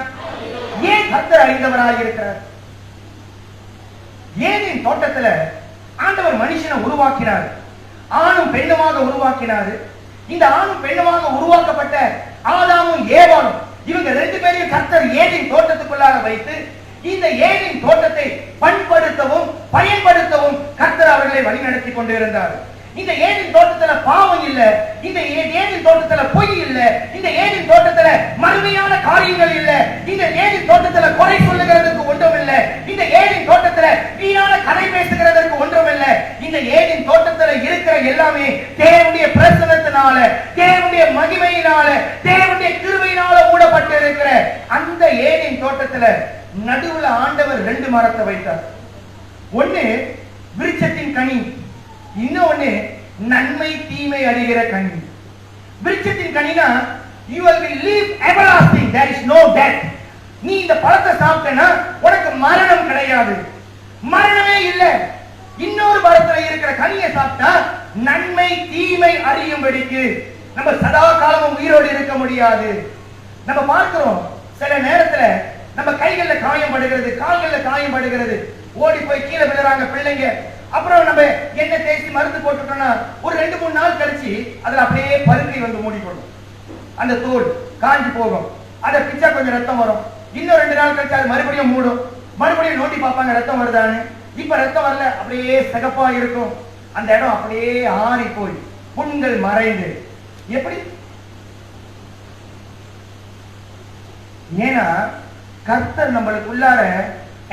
ஏன் கர்த்தர் அறிந்தவராக இருக்கிறார்? ஏதேன் தோட்டத்துல ஆண்டவர் மனுஷனை உருவாக்கினார், ஆணும் பெண்ணுமாக உருவாக்கினார். இந்த ஆணும் பெண்ணுமாக உருவாக்கப்பட்ட ஆதாமும் ஏவாளும், இவங்க ரெண்டு பேரையும் கர்த்தர் ஏதேன் தோட்டத்துக்குள்ளார வைத்து இந்த ஏதேன் தோட்டத்தை பண்படுத்தவும் பயன்படுத்தவும் கர்த்தர் அவர்களை வழிநடத்தி கொண்டு இருந்தார். இந்த ஏதேன் தோட்டத்துல பாவம் இல்ல, இந்த ஏதேன் தோட்டத்துல பொய் இல்ல, இந்த ஏதேன் தோட்டத்துல மறுமையான காரியங்கள் இல்ல, இந்த ஏதேன் தோட்டத்துல குறை சொல்லுகிறதுக்கு ஒன்றும் இல்ல, இந்த ஏதேன் தோட்டத்துல வீணான கதை பேசுகிறதற்கு ஒன்றும் இல்ல. இந்த ஏதேன் தோட்டத்துல இருக்கிற எல்லாமே தேவனுடைய பிரசன்னத்தினால, தேவனுடைய மகிமையினால, தேவனுடைய கிருபையினால மூடப்பட்டு இருக்கிற அந்த ஏதேன் தோட்டத்துல நடுவுல ஆண்டவர் ரெண்டு மரத்தை வைத்தார். ஒண்ணு விருட்சத்தின் கனி, இன்னொன்னு நன்மை தீமை அறிகிற கனி. விருட்சத்தின் Kanina you will live everlasting, there is no death. நீ இந்த பழத்தை சாப்பிட்டனா உனக்கு மரணம் கிடையாது, மரணமே இல்ல. இன்னொரு மரத்துல இருக்கிற கனியை சாப்பிட்டா நன்மை தீமை அறியும்படிக்கு நம்ம சதா காலமும் உயிரோடு இருக்க முடியாது. நம்ம பார்க்கிறோம், சில நேரத்துல நம்ம கைகள்ல காயம் படுகிறது, கால்கள்ல காயம் படுகிறது, ஓடி போய் கீழே விழுறாங்க பிள்ளைங்க. அப்புறம் நம்ம என்ன தேய்ச்சி மருந்து போட்டுட்டோம்னா ஒரு 2-3 நாள் கழிச்சு அதுல அப்படியே பருக்கை வந்து மூடிக்கொள்ளும், அந்த தோல் காஞ்சி போகும், அதை பிச்சா கொஞ்சம் ரத்தம் வரும். இன்னும் 2 நாள் கழிச்சு அது மறுபடியும் மூடும், மறுபடியும் நோண்டி பார்ப்பாங்க ரத்தம் வருதான்னு. இப்ப ரத்தம் வரல, அப்படியே சிகப்பா இருக்கும், அந்த இடம் அப்படியே ஆறி போய் புண்கள் மறைந்து. எப்படி? ஏன்னா கர்த்தர் நம்மளுக்குள்ளார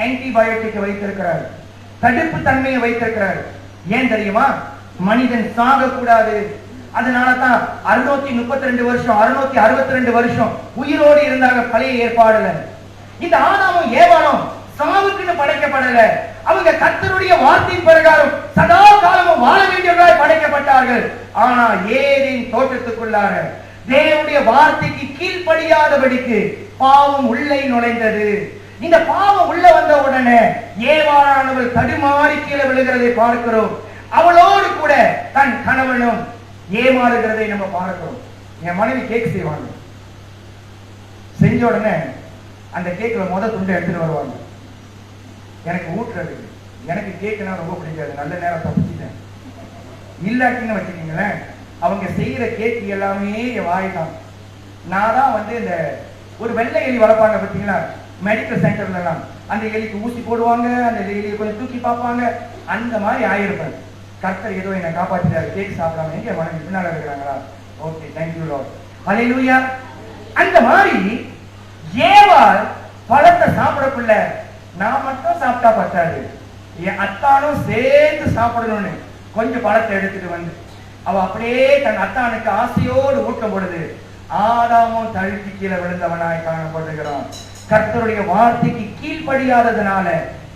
ஆன்டிபயோட்டிக் வைத்திருக்கிறார், தடுப்பு தன்மையை வைத்திருக்கிறார். ஏன் தெரியுமா? மனிதன் சாக கூடாது. அதனாலதான் 632 வருஷம் 662 வருஷம் உயிரோடு இருந்தாங்க பழைய ஏற்பாடுல. இந்த ஆதாமும் ஏவாளும் சாவுக்குன்னு படைக்கப்படல, அவங்க கர்த்தருடைய வார்த்தையின் பிரகாரம் சதா காலமும் வாழ வேண்டியவர்களாய் படைக்கப்பட்டார்கள். ஆனா ஏதேன் தோட்டத்துக்குள்ளார தேவனுடைய வார்த்தைக்கு கீழ்ப்படியாதபடிக்கு பாவம் உள்ளே நுழைந்தது. இந்த பாவம் உள்ள வந்த உடனே ஏவாளானவள் தடுமாறி கீழே விழுகிறதை பார்க்கிறோம். அவளோடு கூட தன் கணவனும் ஏமாறுகிறதை நம்ம பார்க்கிறோம். என் மனைவி கேக் செய்வாங்க, செஞ்ச உடனே அந்த கேக்ல துண்டை எடுத்துட்டு வருவாங்க. எனக்கு ஊட்டுறது, எனக்கு கேக்குனா ரொம்ப பிடிக்காது, நல்ல நேரம் தப்பிச்சிட்டேன். இல்லாட்டின்னு வச்சுக்கீங்களேன், அவங்க செய்யற கேக் எல்லாமே வாய்தான். நான் தான் இந்த ஒரு வெள்ளை எலி வளர்ப்பாங்க பார்த்தீங்களா மெடிக்கல் சென்டர்ல எல்லாம், அந்த எலிக்கு ஊசி போடுவாங்க, அந்த எலியை கொஞ்சம் தூக்கி பார்ப்பாங்க, அந்த மாதிரி ஆயிருப்பேன். கர்த்தர் ஏதோ என்னை காப்பாற்றிட்டாரு, கேக் சாப்பிடாம. எங்க மனைவி பின்னால இருக்கிறாங்களா? ஓகே, தேங்க்யூ லார்ட், ஹல்லேலூயா. அந்த மாதிரி ஏவாள் பழத்தை சாப்பிடக்குள்ள நான் மட்டும் சாப்பிட்டா பத்தாது, என் அத்தானும் சேர்ந்து சாப்பிடணும்னு கொஞ்சம் பழத்தை எடுத்துட்டு வந்து அவ அப்படியே தன் அத்தானுக்கு ஆசையோடு ஊட்டும் பொழுது ஆதாமும் தழுக்கி கீழே விழுந்தவனாய் காணப்படுகிறான். கர்த்தருடைய வார்த்தைக்கு கீழ்ப்படியாததுனால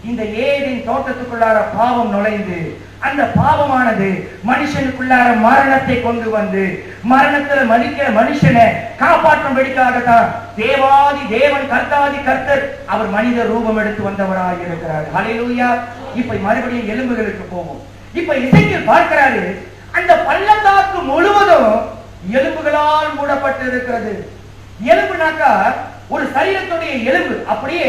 இந்த ஏதேன் தோட்டத்துக்குள்ளார பாவம் நுழைந்து அந்த பாவமானது மனுஷனுக்குள்ளார மரணத்தை கொண்டு வந்து மரணத்துல மதிக்கிற மனுஷனை காப்பாற்றும்படிக்காகத்தான் தேவாதி தேவன் கர்த்தாதி கர்த்தர் அவர் மனித ரூபம் எடுத்து வந்தவராக இருக்கிறார். ஹல்லேலூயா. இப்ப மறுபடியும் எலும்புகளுக்கு போவோம். இப்ப எசேக்கியேல் பார்க்கிறாரு, அந்த பள்ளத்தாக்கு முழுவதும் எலும்புகளால் மூடப்பட்டு இருக்கிறது. எலும்புனாக்கா ஒரு சரீரத்துடைய எலும்பு அப்படியே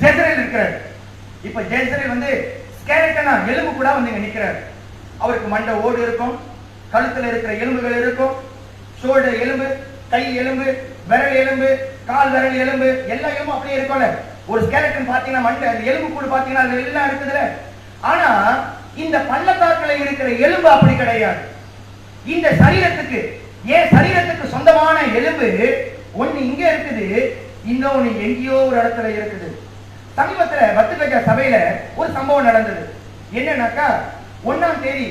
ஜெசரேல் இருக்கிறார். இப்ப ஜெசரேல் வந்து ஸ்கெலட்டனா எலும்பு கூட வந்து இங்க நிக்கிறார். அவருக்கு மண்டை ஓடு இருக்கும், கழுத்துல இருக்கிற எலும்புகள் இருக்கும், ஷோல்டர் எலும்பு, கை எலும்பு, விரல் எலும்பு, கால் விரல் எலும்பு, எல்லா எலும்பும் அப்படியே இருக்கும்ல. ஒரு ஸ்கெலட்டன் பாத்தீங்கன்னா மண்டை எலும்பு கூட பாத்தீங்கன்னா அது எல்லாம் இருக்குதுல. ஆனா இந்த பள்ளத்தாக்குல இருக்கிற எலும்பு அப்படி கிடையாது. இந்த சரீரத்துக்கு சரீரத்துக்கு சொந்தமான எலும்பு ஒண்ணு இங்க இருக்குது, இன்னொன்னு எங்கேயோ ஒரு இடத்துல இருக்குது. சமீபத்துல பத்துக்கஜா சபையில ஒரு சம்பவம் நடந்தது. என்னன்னாக்கா 1ஆம் தேதி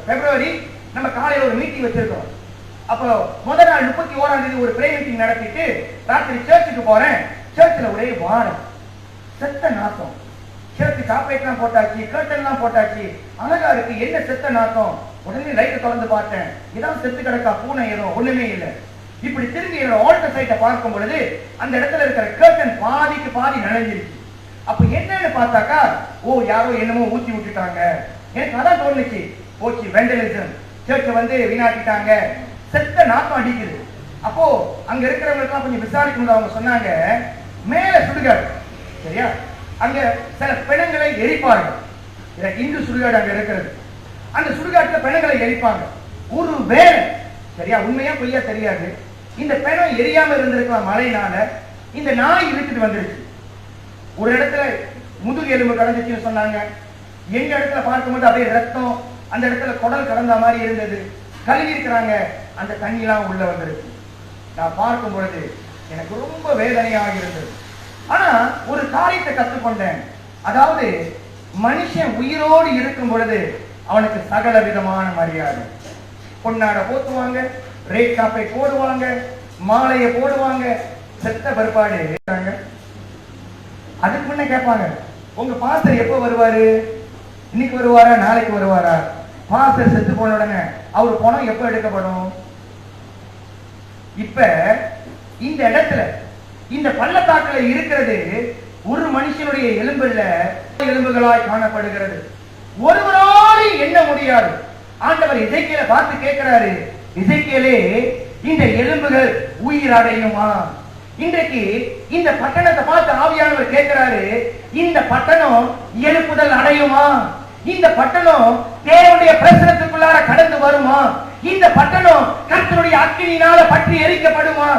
பிப்ரவரி நம்ம காலையில ஒரு மீட்டிங் வச்சிருக்கோம். அப்போ முதல் நாள் 31ஆம் தேதி ஒரு பிரே மீட்டிங் நடத்திட்டு ராத்திரி சர்ச்சுக்கு போறேன். சர்ச்சில் ஒரே வாரம், செத்த நாத்தம். சர்ச்சு காப்பேட்லாம் போட்டாச்சு, கர்ட்டன்லாம் போட்டாச்சு, அழகா இருக்கு. என்ன செத்த நாத்தம்? உடனே லைட் திறந்து பார்த்தேன், இதான் செத்து கிடக்கா பூனை, ஏதோ ஒண்ணுமே இல்லை. இப்படி திரும்பி என்னோட ஆல்டர் சைட்டை பார்க்கும் பொழுது அந்த இடத்துல இருக்கிற கர்டன் பாதிக்கு பாதி நனைஞ்சிருச்சு. அப்ப என்னன்னு பார்த்தாக்கா, ஓ யாரோ என்னமோ ஊத்தி விட்டுட்டாங்க. எனக்கு அதான் தோணுச்சு, போச்சு வெண்டலிசம், சர்ச்சை வந்து வீணாக்கிட்டாங்க, செத்த நாத்தம் அடிக்குது. அப்போ அங்க இருக்கிறவங்களுக்கெல்லாம் கொஞ்சம் விசாரிக்கும். அவங்க சொன்னாங்க, மேல சுடுகாடு, சரியா, அங்க சில பிணங்களை எரிப்பார்கள். இந்து சுடுகாடு அங்க இருக்கிறது. அந்த சுடுகாட்டுல பிணங்களை எரிப்பாங்க. ஒரு வேலை, சரியா, உண்மையா பொய்யா தெரியாது, இந்த பிணம் எரியாம இருந்திருக்கலாம் மழையினால. இந்த நாய் இழுத்துட்டு வந்துருச்சு. ஒரு இடத்துல முதுகு எலும்பு கடந்துச்சுன்னு சொன்னாங்க. எங்க இடத்துல பார்க்கும்போது அப்படியே ரத்தம், அந்த இடத்துல குடல் கடந்த மாதிரி இருந்தது. கழுவி இருக்கிறாங்க, அந்த தண்ணி எல்லாம் உள்ள வந்துருச்சு. நான் பார்க்கும் பொழுது எனக்கு ரொம்ப வேதனையாக இருந்தது. ஆனா ஒரு காரியத்தை கற்றுக்கொண்டேன். அதாவது மனுஷன் உயிரோடு இருக்கும் பொழுது அவனுக்கு சகல விதமான மரியாதை. பொன்னாட போத்துவாங்க, ரேட் காப்பை போடுவாங்க, மாலையை போடுவாங்க. செத்த பருப்பாடு அதுக்கு முன்ன கேட்பாங்க, உங்க பாஸ்டர் எப்ப வருவாரு? இன்னைக்கு வருவாரா, நாளைக்கு வருவாரா? பாஸ்டர் செத்து போன உடனே அவர் பணம் எப்ப எடுக்கப்படும்? இப்ப இந்த இடத்துல இந்த பள்ளத்தாக்குல இருக்கிறது ஒரு மனுஷனுடைய எலும்புல எலும்புகளாய் காணப்படுகிறது. ஒருவராலும் எண்ண முடியாது. ஆண்டவர் எசேக்கியேலை பார்த்து கேட்கிறாரு, எசேக்கியேலே இந்த எலும்புகள் உயிர் அடையுமா? இன்றைக்கு இந்த பட்டணத்தை பார்த்து ஆவியானவர் கேட்கிறாரு, இந்த பட்டணம் எழுப்புதல் அடையுமா? இந்த பட்டணம் தேவனுடைய பிரசனத்துக்குள்ளார கடந்து வருமா? இந்த பட்டணம் கர்த்தருடைய அக்கினியினால பற்றி எரிக்கப்படுமா?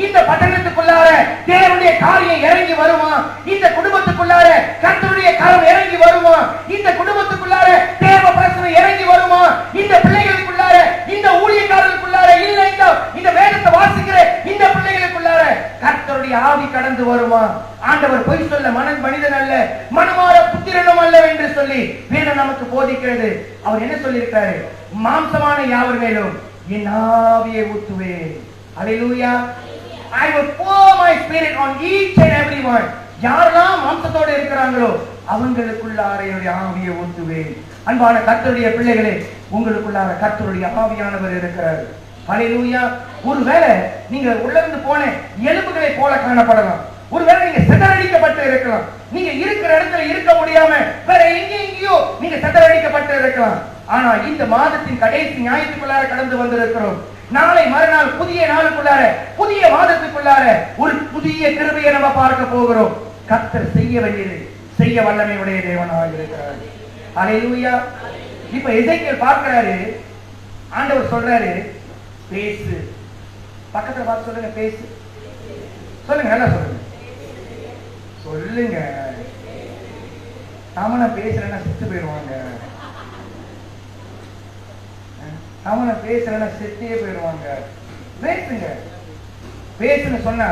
இந்த பட்டணத்துக்குள்ளார தேவனுடைய காரியம் இறங்கி வருமா? இந்த குடும்பத்துக்குள்ளார கர்த்தருடைய கரம் இறங்கி வருமா? இந்த குடும்பத்துக்குள்ளார தேவ பிரசனம் இறங்கி வருமா? இந்த பிள்ளைகளுக்குள்ளார, இந்த ஊழியக்காரர்களுக்குள்ளார, இல்ல இந்த வேதத்தை வாசிக்கிற இந்த பிள்ளைகளுக்குள்ளார கர்த்தருடைய ஆவி கடந்து வருமா? ஆண்டவர் பொய் சொல்ல மனிதன் அல்ல, மனமாற புத்திரனும் அல்ல என்று சொல்லி வேதம் நமக்கு போதிக்கிறது. அவர் என்ன சொல்லியிருக்காரு? மாம்சமான யாவர் மேலும் என் ஆவியை ஊற்றுவேன். அல்லேலூயா. I will pour my spirit on each and everyone. யாரெல்லாம் மாம்சத்தோடு இருக்கிறாங்களோ அவங்களுக்குள்ளார என்னுடைய ஆவியை ஊற்றுவேன். அன்பான கர்த்தருடைய பிள்ளைகளே, உங்களுக்குள்ளார கர்த்தருடைய ஆவியானவர் இருக்கிறார். அல்லேலூயா. ஒருவேளை நீங்க உலர்ந்து போன எலும்புகளை போல காணப்படலாம். ஒருவேளை நீங்க சிதறடிக்கப்பட்டு இருக்கலாம். நீங்க இருக்கிற இடத்துல இருக்க முடியாம வேற எங்கேயோ நீங்க சிதறடிக்கப்பட்டு இருக்கலாம். ஆனா இந்த மாதத்தின் கடைசி ஞாயிற்றுக்குள்ளார கடந்து வந்திருக்கிறோம். நாளை மறுநாள் புதிய நாளுக்குள்ளார, புதிய மாதத்துக்குள்ளார ஒரு புதிய கிருபையை நம்ம பார்க்க போகிறோம். கர்த்தர் செய்ய வேண்டியது செய்ய வல்லமை உடைய தேவனாக இருக்கிறார். அல்லேலூயா. இப்ப எசேக்கியேல் பார்க்கிறாரு, ஆண்டவர் சொல்றாரு, பேசு. பக்கத்துல பார்த்து சொல்லுங்க, பேசு. சொல்லுங்க, நல்லா சொல்லுங்க, சொல்லுங்க. நாம பேசுறேன்னா செத்து போயிடுவாங்க. நாம பேசுறேன்னா செத்தே போயிடுவாங்க. பேசுங்க. பேசுன்னு சொன்னா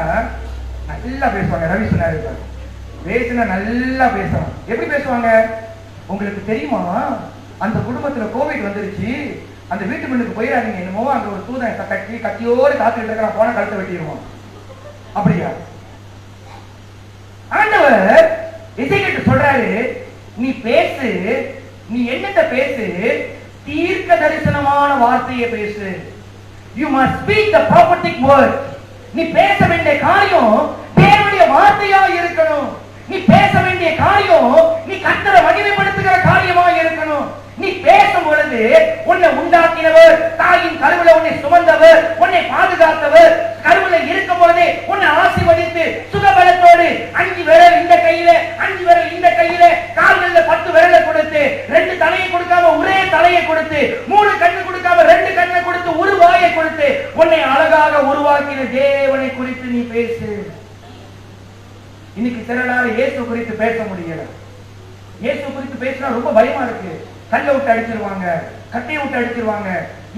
நல்லா பேசுவாங்க. ரவி சொன்னாரு, பேசுனா நல்லா பேசுவாங்க. எப்படி பேசுவாங்க? உங்களுக்கு தெரியுமா, அந்த குடும்பத்துல கோவிட் வந்துருச்சு, அந்த வீட்டு முன்னுக்கு போயிடாதீங்க, என்னமோ அங்க ஒரு தூதன் கத்தியோடு காத்துக்கிட்டு இருக்கிறான், போன கழுத்தை வெட்டிடுவான். அப்படியா? ஆண்டவர் எசேக்கியேலுக்கு சொல்றாரு, நீ பேசு, நீ என்னத்தை பேசு, தீர்க்க தரிசனமான வார்த்தையை பேசு. You must speak the prophetic word. நீ பேச வேண்டிய காரியம் தேவனுடைய வார்த்தையா இருக்கணும். நீ பேச வேண்டிய காரியம் நீ கர்த்தரை மகிமைப்படுத்துகிற காரியமா இருக்கணும். நீ பேசும் பொழுது உன்னை உண்டாக்கினவர், தாயின் கருவில உன்னை சுமந்தவர், உன்னை பாதுகாத்தவர், கருவில இருக்கும் பொழுதே உன்னை ஆசீர்வதித்து சுகபலத்தோடு 5 விரல் இந்த கையில 5 விரல் இந்த கையில, கால்கள்ல 10 விரலை கொடுத்து, 2 தலையை கொடுக்காம ஒரே தலையை கொடுத்து, 3 கண்ணு கொடுக்காம 2 கண்ணை கொடுத்து, ஒரு வாயை கொடுத்து உன்னை அழகாக உருவாக்கின தேவனை குறித்து நீ பேசு. இன்னைக்கு சிலரால இயேசு குறித்து பேச முடியல. இயேசு குறித்து பேசினா ரொம்ப பயமா இருக்கு. கல்லை விட்டு அடிச்சிருவாங்க, கட்டையை விட்டு அடிச்சிருவாங்க.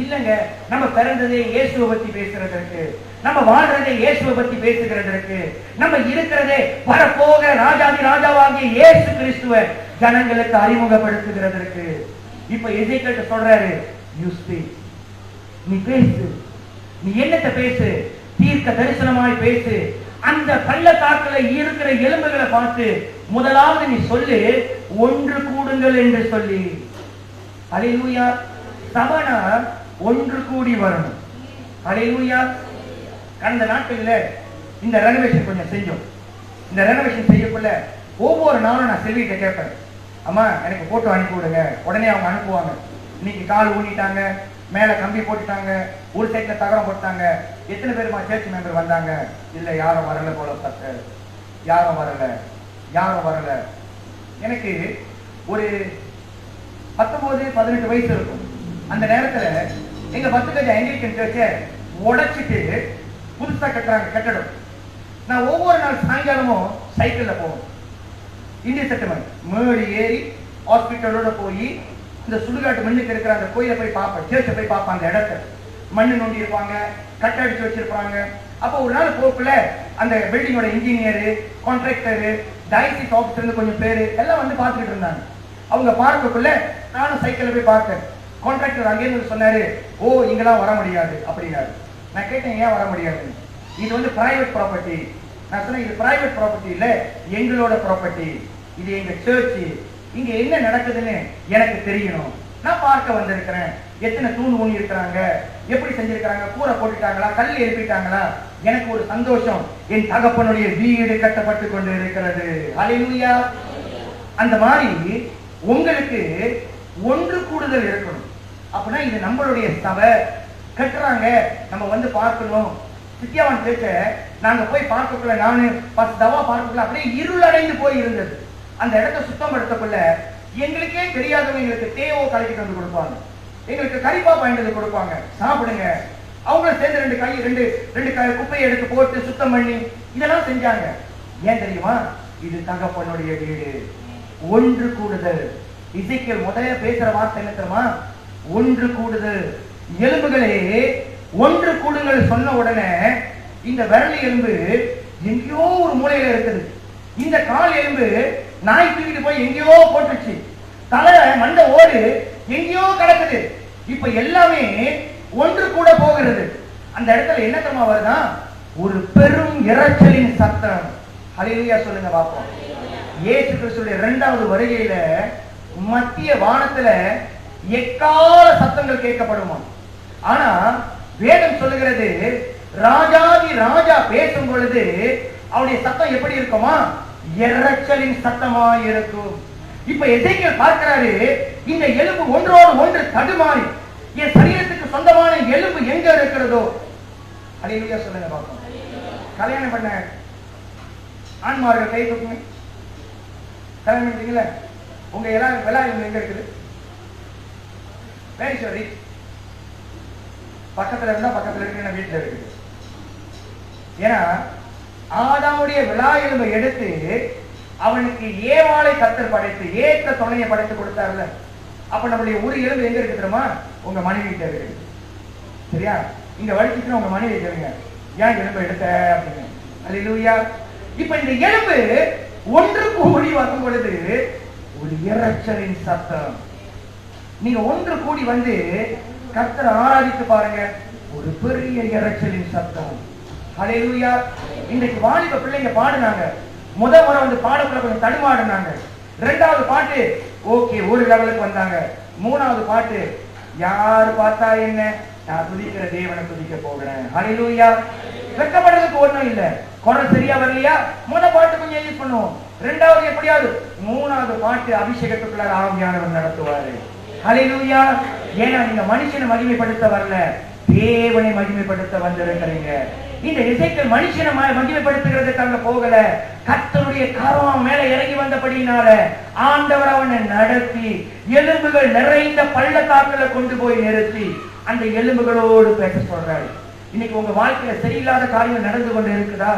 இல்லங்க, நம்ம பிறந்ததே இயேசுவை பத்தி பேசுறதற்கு, நம்ம வாழ்றதே இயேசுவை பத்தி பேசுகிறதற்கு, நம்ம இருக்கிறதே வரப்போகிற ராஜாதி ராஜாவாகிய இயேசு கிறிஸ்துவை ஜனங்களுக்கு அறிமுகப்படுத்துகிறதற்கு. இப்ப எசேக்கியேல் சொல்றாரு, யூ ஸ்பீக், நீ பேசு. நீ என்னத்தை பேசு? தீர்க்க தரிசனமாய் பேசு. அந்த பள்ளத்தாக்குல இருக்கிற எலும்புகளை பார்த்து முதலாவது நீ சொல்லு, ஒன்று கூடுங்கள் என்று சொல்லி. அல்லேலூயா. சபைனா ஒன்று கூடி வரணும். அல்லேலூயா. கடந்த நாட்கள்ல இந்த ரெனோவேஷன் கொஞ்சம் செஞ்சோம். இந்த ரெனோவேஷன் செய்யக்குள்ள ஒவ்வொரு நாளும் நான் செல்விகிட்ட கேட்பேன், அம்மா எனக்கு போட்டோ அனுப்பி விடுங்க. உடனே அவங்க அனுப்புவாங்க. இன்னைக்கு கால் ஊனிட்டாங்க, மேல கம்பி போட்டுட்டாங்க, ஒரு சைட்ல தகரம் போட்டாங்க. எத்தனை பேருமா சர்ச் மெம்பர் வந்தாங்க? இல்ல, யாரும் வரல போல பத்து, யாரும் வரல. எனக்கு ஒரு 19-18 வயசு இருக்கும். அந்த நேரத்துல எங்க 10 கஜ ஆங்கிலிக்கன் சர்ச்சை உடைச்சிட்டு புதுசா கட்டுறாங்க கட்டடம். நான் ஒவ்வொரு நாள் சாயங்காலமும் சைக்கிள்ல போவோம். இந்திய செட்டில்மெண்ட் மேடு ஏறி ஹாஸ்பிட்டலோட போய் இந்த சுடுகாட்டு மண்ணுக்கு இருக்கிற அந்த கோயிலை போய் பார்ப்பேன், சேர்ச்சை போய் பார்ப்பேன். அந்த இடத்த மண்ணு நோண்டி இருப்பாங்க, கட்ட அடிச்சு வச்சிருப்பாங்க. அப்போ ஒரு நாள் போக்குல அந்த பில்டிங்கோட இன்ஜினியரு, கான்ட்ராக்டரு, டயசிஸ் ஆஃபீஸர் கொஞ்சம் பேரு எல்லாம் வந்து பார்த்துட்டு இருந்தாங்க. அவங்க பார்க்கக்குள்ள நானும் சைக்கிள்ல போய் பார்த்தேன். கான்ட்ராக்டர் அங்கேருந்து சொன்னாரு, ஓ இங்கெல்லாம் வர முடியாது அப்படின்னாரு. நான் கேட்டேன், ஏன் வர முடியாது? இது வந்து பிரைவேட் ப்ராப்பர்ட்டி. நான் சொன்னேன், இது பிரைவேட் ப்ராப்பர்ட்டி இல்ல, எங்களோட ப்ராப்பர்ட்டி, இது எங்க சர்ச்சு, இங்க என்ன நடக்குதுன்னு எனக்கு தெரியணும். நான் பார்க்க வந்திருக்கிறேன். எத்தனை தூண் ஊனி இருக்கிறாங்க, எப்படி செஞ்சிருக்காங்க, கூரை போட்டுட்டாங்களா, கல் எழுப்பிட்டாங்களா. எனக்கு ஒரு சந்தோஷம், என் தகப்பனுடைய வீடு கட்டப்பட்டு கொண்டு இருக்கிறது. அல்லேலூயா. அந்த மாதிரி உங்களுக்கு ஒன்று கூடுதல் இருக்கணும். அப்படின்னா இது நம்மளுடைய சபை கட்டுறாங்க, நம்ம வந்து பார்க்கணும். சித்தியாவான் பேச்ச நாங்க போய் பார்க்கக்குள்ள, நானு 10 தவா பார்க்கக்குள்ள அப்படியே இருளடைந்து போய் இருந்தது. அந்த இடத்தை சுத்தப்படுத்தக்குள்ள எங்களுக்கே தெரியாதவங்க எங்களுக்கு தேவோ கலக்கிட்டு வந்து கொடுப்பாங்க, எங்களுக்கு கறிப்பா பயன்படுத்தி கொடுப்பாங்க, சாப்பிடுங்க. அவங்கள சேர்ந்து 2 கை 2 குப்பையை எடுத்து போட்டு சுத்தம் பண்ணி இதெல்லாம் செஞ்சாங்க. ஏன் தெரியுமா? இது தகப்பனுடைய வீடு. ஒன்று கூடுதல். எசேக்கியேல் முதல்ல பேசுற வார்த்தை என்ன தெரியுமா? ஒன்று கூடுதல். எலும்புகளே ஒன்று கூடுங்கள் சொன்ன உடனே இந்த விரல் எலும்பு எங்கேயோ ஒரு மூலையில இருக்குது. இந்த கால் எலும்பு நாய் தூக்கிட்டு போய் எங்கேயோ போட்டுச்சு. தலை மண்டை ஓடு எங்கேயோ கிடக்குது. இப்ப எல்லாமே ஒன்று கூட போகிறது. அந்த இடத்துல என்ன தெரியுமா வருதா? ஒரு பெரும் இரைச்சலின் சத்தம். ஹல்லேலூயா சொல்லுங்க பாப்போம். இயேசு கிறிஸ்துவின் 2வது வருகையில மத்திய வானத்துல எக்கால சத்தங்கள் கேட்கப்படுமா. ஆனா வேதம் சொல்லுகிறது, ராஜாதி ராஜா பேசும் பொழுது அவருடைய சத்தம் எப்படி இருக்குமா? இரைச்சலின் சத்தமா இருக்கும். இப்ப எசேக்கியேல் பார்க்கிறாரு, இந்த எலும்பு ஒன்றோடு ஒன்று தடுமாறி, என் சரீரத்துக்கு சொந்தமான எலும்பு எங்க இருக்கிறதோ. அல்லேலூயா சொல்லுங்க பாப்போம். கல்யாணம் பண்ண ஆண்மார்கள் கை தூக்குங்க. கல்யாணம் பண்ணீங்களா? உங்க எல்லாரும் வெள்ளாயம் எங்க இருக்குது? வேரி பக்கத்துல இருந்தா பக்கத்துல இருக்கு, வீட்டுல இருக்குது. ஏன்னா ஆதாமுடைய விழா எலும்பை எடுத்து அவனுக்கு ஏவாளை கர்த்தர் படைத்து ஏற்ற துணையை படைத்து கொடுத்தார்ல. அப்ப நம்மளுடைய ஒரு எலும்பு எங்க இருக்கு தெரியுமா? உங்க மனைவி கிட்ட இருக்கு. சரியா? இங்க வலிச்சுன்னா உங்க மனைவி கேளுங்க, ஏன் எலும்பு எடுத்த அப்படின்னு. அல்லேலூயா. இப்ப இந்த எலும்பு ஒன்று கூடி வரும் பொழுது ஒரு இரைச்சலின் சத்தம். நீங்க ஒன்று கூடி வந்து கர்த்தரை ஆராதித்து பாருங்க, ஒரு பெரிய இரைச்சலின் சத்தம். அல்லேலூயா. இன்றைக்கு வாலிப பிள்ளைங்க பாடுனாங்க. முதல் முறை வந்து பாடக்குள்ள கொஞ்சம் தடுமாடினாங்க. ரெண்டாவது பாட்டு ஓகே ஒரு லெவலுக்கு வந்தாங்க. மூணாவது பாட்டு யாரு பார்த்தா என்ன, நான் துதிக்கிற தேவனை துதிக்க போகிறேன். ஹல்லேலூயா. வெட்கப்படுறதுக்கு ஒண்ணும் இல்ல. குரல் சரியா வரலையா, முதல் பாட்டு கொஞ்சம் யூஸ் பண்ணுவோம். ரெண்டாவது எப்படியாவது, மூணாவது பாட்டு அபிஷேகத்துக்குள்ள ஆவியானவர் நடத்துவாரு. ஹல்லேலூயா. ஏன்னா நீங்க மனுஷனை மகிமைப்படுத்த வரல, தேவனை மகிமைப்படுத்த வந்திருக்கிறீங்க. இந்த இசைக்கள் மனுஷனை மகிமைப்படுத்துகிறதுக்காக போகல, கர்த்தருடைய கரம் மேல இறங்கி வந்தபடினால ஆண்டவர் அவனை நடத்தி எலும்புகள் நிறைந்த பள்ளத்தாக்குல கொண்டு போய் நிறுத்தி அந்த எலும்புகளோடு பேச சொல்றாரு. இன்னைக்கு உங்க வாழ்க்கையில சரியில்லாத காரியம் நடந்து கொண்டு இருக்குதா?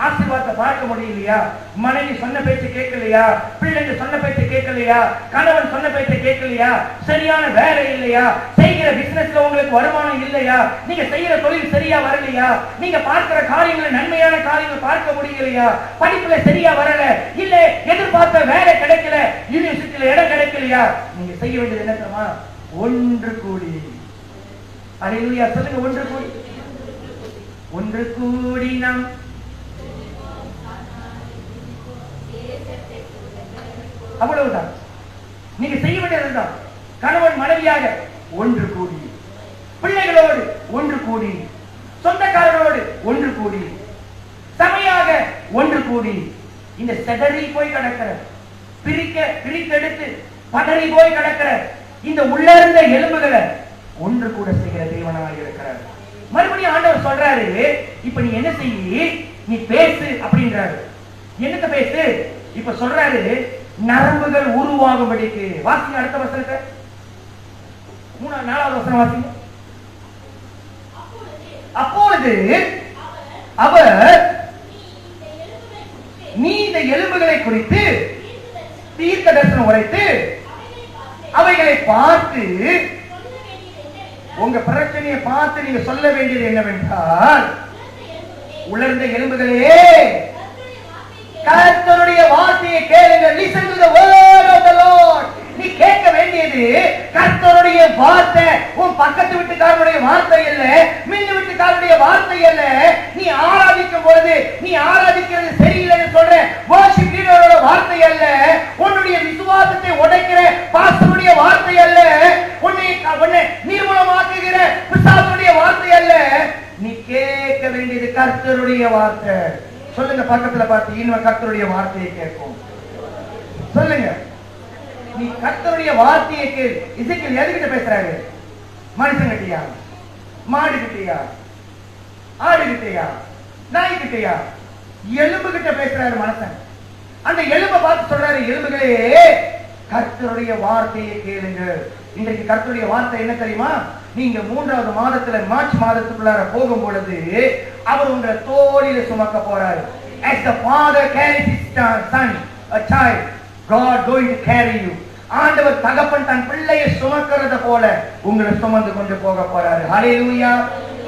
ஆசீர்வாதத்தை பார்க்க முடியலையா? மனைவி சொன்ன பேச்சு கேட்கலையா? பிள்ளைங்க சொன்ன பேச்சு கேட்கலையா? கணவன் சொன்ன பேச்சு கேட்கலையா? சரியான வேலை இல்லையா? செய்கிற பிசினஸ்ல உங்களுக்கு வருமானம் இல்லையா? நீங்க செய்யற தொழில் சரியா வரலையா? நீங்க பார்க்கிற காரியங்கள் நன்மையான காரியங்கள் பார்க்க முடியலையா? படிப்புல சரியா வரல, இல்ல எதிர்பார்த்த வேலை கிடைக்கல, யூனிவர்சிட்டியில இடம் கிடைக்கலையா? நீங்க செய்ய வேண்டியது என்ன தெரியுமா? ஒன்று கூடி. அல்லேலூயா சொல்லுங்க. ஒன்று கூடி, ஒன்று கூடி நாம் அவ்வளவுதான். நீங்க செய்ய வேண்டியதுதான். கணவன் மனைவியாக ஒன்று கூடி, பிள்ளைகளோடு ஒன்று கூடி, சொந்தக்காரர்களோடு ஒன்று கூடி, சபையாக ஒன்று கூடி, இந்த செதறி போய் கிடக்கிற பிரித்தெடுத்து பதறி போய் கிடக்கிற இந்த உள்ளிருந்த எலும்புகளை ஒன்று கூட செய்கிற தேவனாக இருக்கிறார். மறுபடியும் ஆண்டவர் சொல்றாரு, இப்ப நீ என்ன செய்ய, நீ பேசு அப்படின்றாரு. என்னத்த பேசு? இப்ப சொல்றாரு, நரம்புகள் உருவாகும்படிக்கு. வாசிங்க அடுத்த வசனத்தை, 4வது வசனம் வாசிங்க. அப்பொழுது அவர் நீ இந்த எலும்புகளை குறித்து தீர்க்க தரிசனம் உரைத்து அவைகளை பார்த்து, உங்க பிரச்சனையை பார்த்து நீங்க சொல்ல வேண்டியது என்னவென்றால், உலர்ந்த எலும்புகளே கர்த்தருடைய வார்த்தையை கேளுங்கள். Listen to the word of the Lord. நீ கேட்க வேண்டியது கர்த்தருடைய வார்த்தை. உன் பக்கத்து வீட்டுக்காரனுடைய வார்த்தை இல்ல, மின்னு வீட்டுக்காரனுடைய வார்த்தை இல்ல. நீ ஆராதிக்கும் பொழுது நீ ஆராதிக்கிறது சரியில்லைன்னு சொல்ற worship leaderோட வார்த்தை அல்ல, உன்னுடைய விசுவாசத்தை உடைக்கிற பாஸ்டருடைய வார்த்தை அல்ல, உன்னை நிர்மூலமாக்குகிற பிசாசுடைய வார்த்தை அல்ல. நீ கேட்க வேண்டியது கர்த்தருடைய வார்த்தை. சொல்லுங்க பக்கத்துல பார்த்து, இன்னும் கர்த்தருடைய வார்த்தையை கேட்கும். சொல்லுங்க, நீ கர்த்தருடைய வார்த்தையை கேள். இசைக்கேல் எதுகிட்ட பேசுறாரு? மனுஷங்கிட்டயா, மாடு கிட்டயா, ஆடு கிட்டயா, நாய் கிட்டயா? எலும்பு கிட்ட பேசுறாரு மனுஷன். அந்த எலும்பை பார்த்து சொல்றாரு, எலும்புகளே கர்த்தருடைய வார்த்தையை கேளுங்க. இன்றைக்கு கர்த்தருடைய வார்த்தை என்ன தெரியுமா? நீங்க 3வது மாதத்துல மார்ச் மாதத்துக்குள்ளார போகும் பொழுது அவர் உங்களை தோளில சுமக்க போறாரு. As the father carries his son, a child, God going to carry you. ஆண்டவர் தகப்பன் தன் பிள்ளையை சுமக்கிறது போல உங்களை சுமந்து கொண்டு போக போறாரு. ஹல்லேலூயா,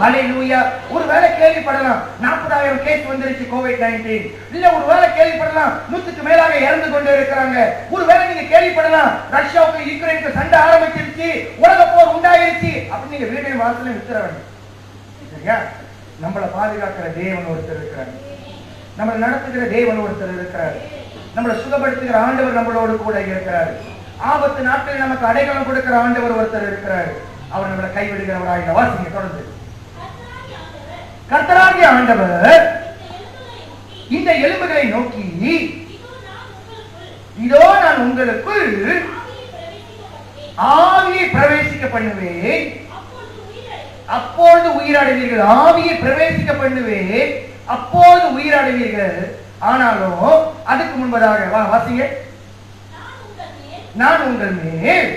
ஹல்லேலூயா. ஒருவேளை கேள்விப்படலாம் 40,000 கேஸ் வந்துருச்சு கோவிட்-19. இல்ல ஒருவேளை கேள்விப்படலாம் 100க்கு மேலாக இறந்து கொண்டு இருக்கிறாங்க. ஒருவேளை நீங்க கேள்விப்படலாம் ரஷ்யாவுக்கு யுக்ரைனுக்கு சண்டை ஆரம்பிச்சிருச்சு, உலக போர் உண்டாயிருச்சு. அப்படி நீங்க வீடு வாசல வித்துற வேண்டும். சரியா? நம்மளை பாதுகாக்கிற தேவன் ஒருத்தர் இருக்கிறார், நம்மளை நடத்துகிற தேவன் ஒருத்தர் இருக்கிறார், நம்மளை சுகப்படுத்துகிற ஆண்டவர் நம்மளோடு கூட இருக்கிறார். ஆபத்து நாட்களில் நமக்கு அடைக்கலம் கொடுக்கிற ஆண்டவர் ஒருத்தர் இருக்கிறார். அவர் நம்மளை கைவிடுகிறவராக. வாசிங்க தொடர்ந்து. கர்த்தராகிய ஆண்டவர் இந்த எலும்புகளை நோக்கி, இதோ நான் உங்களுக்குள் ஆவியை பிரவேசிக்க பண்ணுவேன், அப்பொழுது உயிரடைவீர்கள். ஆவியை பிரவேசிக்க பண்ணுவேன், அப்போது உயிரடைவீர்கள். ஆனாலும் அதுக்கு முன்பதாக வாசிங்க, நான் உங்கள் மேல்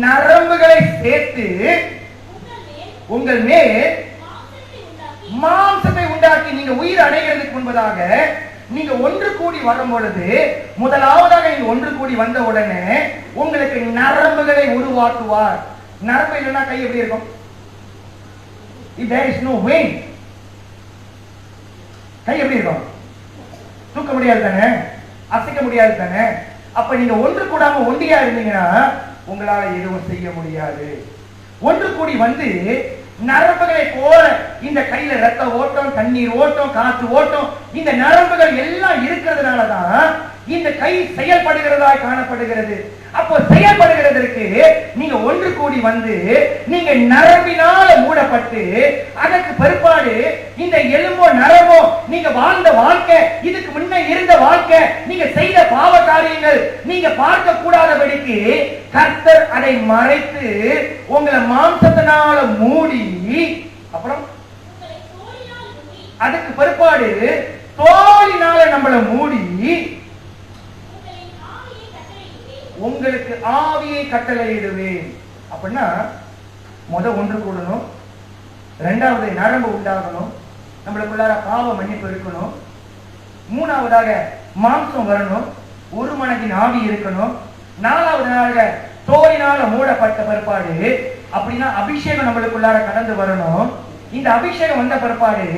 நரம்புகளை சேர்த்து உங்கள் மேல் மாம்சத்தை உண்டாக்கி, நீங்க உயிர் அடைகிறதுக்கு முன்பதாக நீங்க ஒன்று கூடி வரும் பொழுது, முதலாவதாக நீங்க ஒன்று கூடி வந்த உடனே உங்களுக்கு நரம்புகளை உருவாக்குவார். நரம்பு இல்லைன்னா கை எப்படி இருக்கும்? If there is no vein, கை எப்படி இருக்கும்? தூக்க முடியாது தானே, அசைக்க முடியாது தானே. அப்ப நீங்க ஒன்று கூடாம ஒண்டியா இருந்தீங்கன்னா உங்களால எதுவும் செய்ய முடியாது. ஒன்று கூடி வந்து நரம்புகளை போல இந்த கையில ரத்த ஓட்டம், தண்ணீர் ஓட்டம், காற்று ஓட்டம், இந்த நரம்புகள் எல்லாம் இருக்கிறதுனாலதான் இந்த கை செயல்படுகிறதாய் காணப்படுகிறது. அப்போ செயல்படுகிறதற்கு நீங்க ஒன்று கூடி வந்து நீங்க நரம்பினால மூடப்பட்டு அதற்கு பிற்பாடு இந்த எலும்போ நரம்போ நீங்க வாழ்ந்த வாழ்க்கை, இதுக்கு முன்ன இருந்த வாழ்க்கை, நீங்க செய்த பாவ காரியங்கள் நீங்க பார்க்க கூடாதபடிக்கு கர்த்தர் அதை மறைத்து உங்களை மாம்சத்தினால மூடி, அப்புறம் அதுக்கு பிற்பாடு தோலினால நம்மளை மூடி உங்களுக்கு ஆவியை கட்டளையிடுவேன். அப்படின்னா ஒன்று கூடணும், இரண்டாவது நரம்பு உண்டாகணும், நம்மளுக்குள்ளார பாவ மன்னிப்பு இருக்கணும், மூணாவதாக மாம்சம் வரணும், ஒரு மனதின் ஆவி இருக்கணும், நாலாவதாக தோலினால மூடப்பட்ட பிற்பாடு அப்படின்னா அபிஷேகம் நம்மளுக்குள்ளார கடந்து வரணும். இந்த அபிஷேகம் வந்த பிற்பாடு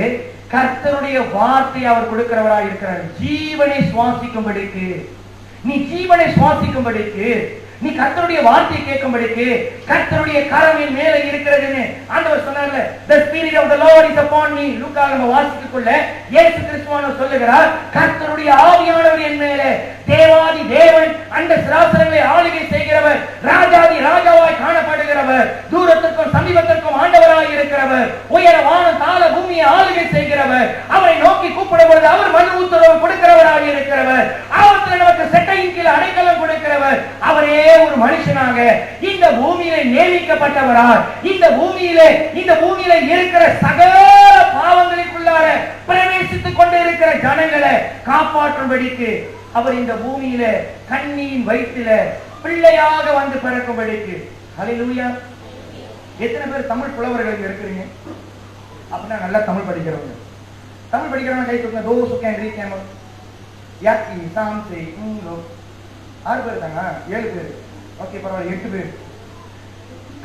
கர்த்தருடைய வார்த்தை அவர் கொடுக்கிறவராய் இருக்கிறார். ஜீவனை சுவாசிக்கும்படிக்கு, நீ ஜீவனை சுவாசிக்கும்படிக்கு, நீ கர்த்தருடைய வார்த்தையை கேட்கும்படிக்கு கர்த்தருடைய கரமின் மேலே இருக்கிறதுன்னு ஆண்டவர் சொன்னார்ல. The spirit of the Lord is upon me. லூக்கால நம்ம வாசிக்கக்குள்ள இயேசு கிறிஸ்துவானவர் சொல்லுகிறார், கர்த்தருடைய ஆவியானவர் என் மேலே. தேவாதி தேவன் அந்த சிராசனங்களை ஆளுகை செய்கிறவர், ராஜாதி ராஜாவாய் காணப்படுகிறவர், தூரத்திற்கும் சமீபத்திற்கும் ஆண்டவராய் இருக்கிறவர், உயர வானம் தாழ பூமியை ஆளுகை செய்கிறவர், அவரை நோக்கி கூப்பிடும் பொழுது அவர் மனு உத்தரவு கொடுக்கிறவராய் இருக்கிறவர், அவருக்கு நமக்கு செட்டையின் கீழ் அடைக்கலம் கொடுக்கிறவர், அவரே ஒரு மனுஷனாக இந்த பூமியிலே நியமிக்கப்பட்டவராய் இந்த பூமியிலே இருக்கிற சகல பாவங்களுக்குள்ளார பிரவேசித்துக் கொண்டு இருக்கிற ஜனங்களை காப்பாற்றும்படிக்கு அவர் இந்த பூமியில கன்னியின் வயிற்றில பிள்ளையாக வந்து பிறக்கும்படிக்கு. ஹல்லேலூயா. எத்தனை பேர் தமிழ் புலவர்கள் இருக்கிறீங்க? அப்படின்னா நல்லா தமிழ் படிக்கிறவங்க. தமிழ் படிக்கிறவங்க கை தூக்குங்க. those who can read Tamil. Yaki சாம்சே இங்கோ 6 பேர் தாங்க, 7 பேர். ஓகே பரவாயில்ல, 8 பேர்.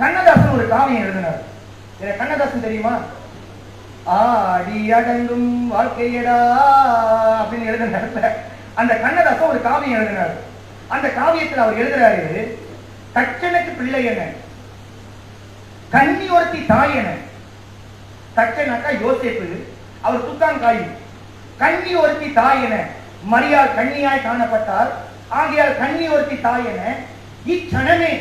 கண்ணதாசன் ஒரு காவியம் எழுதினார். கண்ணதாசன் தெரியுமா? ஆடி அடங்கும் வாழ்க்கையடா அப்படின்னு எழுதினார். அந்த கண்ணதாசன் ஒரு காவியம் எழுதினார். அந்த காவியத்தில் அவர் எழுதுறாரு, தச்சனுக்கு பிள்ளை என்ன, கன்னி ஒருத்தி தாய் என. தச்சனாக்கா யோசேப்பு, அவர் துக்காங்காய். கன்னி ஒருத்தி தாய் என, மரியாள் கன்னியாய் காணப்பட்டார், ஆகையால் கன்னி ஒருத்தி தாய் என. இச்சனமே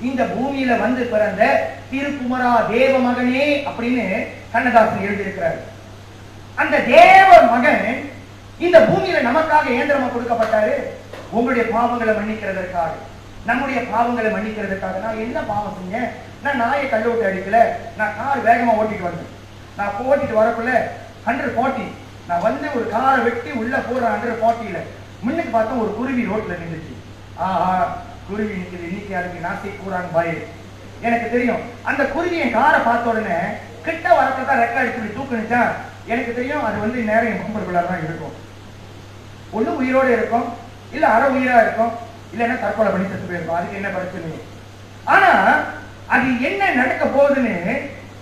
இந்த பூமியில வந்து பிறந்த திருக்குமரா தேவ மகனே அப்படின்னு கண்ணதாசன் எழுதியிருக்கிறார். அந்த தேவ மகன் இந்த பூமியில நமக்காக ஏந்திரமா கொடுக்கப்பட்டாரு. உங்களுடைய பாவங்களை மன்னிக்கிறதற்காக, நம்முடைய பாவங்களை மன்னிக்கிறதுக்காக. நான் என்ன பாவம் செஞ்சேன்? நான் நாயை கல்ல விட்டு அடிக்கல, நான் கார் வேகமா ஓட்டிட்டு வந்தேன். நான் ஓட்டிட்டு வரக்குள்ள 140 நான் வந்து ஒரு காரை வெட்டி உள்ள போற 140ல முன்னுக்கு பார்த்தா ஒரு குருவி ரோட்ல நின்றுச்சு. ஆஹா, குருவி நிற்குது, இன்னைக்கு அதுக்கு நாசி கூறாங்க பாய். எனக்கு தெரியும் அந்த குருவி என் காரை பார்த்த உடனே கிட்ட வரத்தான் ரெக்க அடிச்சு தூக்குனுச்சா. எனக்கு தெரியும் அது வந்து நேரம் என் கும்பலுக்குள்ள தான் இருக்கும். ஒண்ணு உயிரோட இருக்கும், இல்ல அரை உயிரா இருக்கும், இல்லைன்னா தற்கொலை பண்ணி செத்து போயிருக்கும். அதுக்கு என்ன பிரச்சனை? ஆனா அது என்ன நடக்க போகுதுன்னு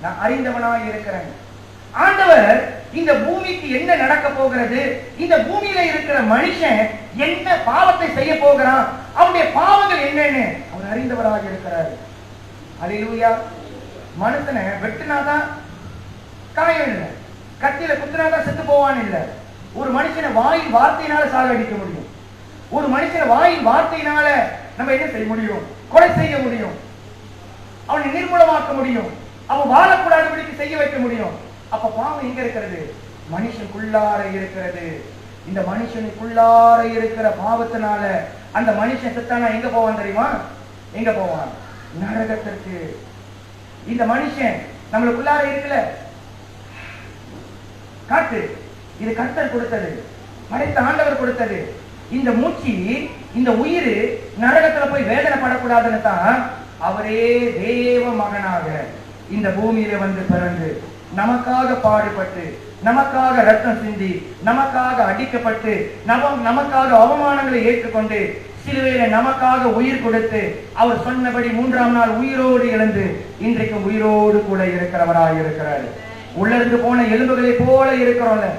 நான் அறிந்தவனா இருக்கிறேன். ஆண்டவர் இந்த பூமிக்கு என்ன நடக்க போகிறது, இந்த பூமியில இருக்கிற மனுஷன் என்ன பாவத்தை செய்ய போகிறான், அவனுடைய பாவங்கள் என்னன்னு அவர் அறிந்தவராக இருக்கிறார். அல்லேலூயா. மனுஷனை வெட்டினாதான் காயம் இல்லை, கத்தியில குத்தினாதான் செத்து போவான் இல்லை. ஒரு மனுஷனை வாயின் வார்த்தையினால சாகடிக்க முடியும். ஒரு மனுஷனை வாயின் வார்த்தையினால நம்ம என்ன செய்ய முடியும்? கொலை செய்ய முடியும், அவனை நிர்மூலமாக்க முடியும், அவன் வாழக்கூடாதபடிக்கு செய்ய வைக்க முடியும். அப்ப பாவம் எங்க இருக்கிறது? மனுஷனுக்குள்ளார இருக்கிறது. இந்த மனுஷனுக்குள்ளார இருக்கிற பாவத்தினால அந்த மனுஷன் செத்தானா எங்க போவான் தெரியுமா? எங்க போவான்? நரகத்திற்கு. இந்த மனுஷன் நம்மளுக்குள்ளார இருக்கல, காத்து. இது கர்த்தர் கொடுத்தது, படைத்த ஆண்டவர் கொடுத்தது. இந்த மூச்சு, இந்த உயிர் நரகத்துல போய் வேதனைப்படக்கூடாதுன்னு தான் அவரே தேவ மகனாக இந்த பூமியில வந்து பிறந்து நமக்காக பாடுபட்டு, நமக்காக ரத்தம் சிந்தி, நமக்காக அடிக்கப்பட்டு, நமக்காக அவமானங்களை ஏற்றுக்கொண்டு சிலுவையில நமக்காக உயிர் கொடுத்து அவர் சொன்னபடி 3ஆம் நாள் உயிரோடு எழுந்து இன்றைக்கு உயிரோடு கூட இருக்கிறவராக இருக்கிறார். உள்ளிருந்து போன எலும்புகளை போல இருக்கிறோம்ல.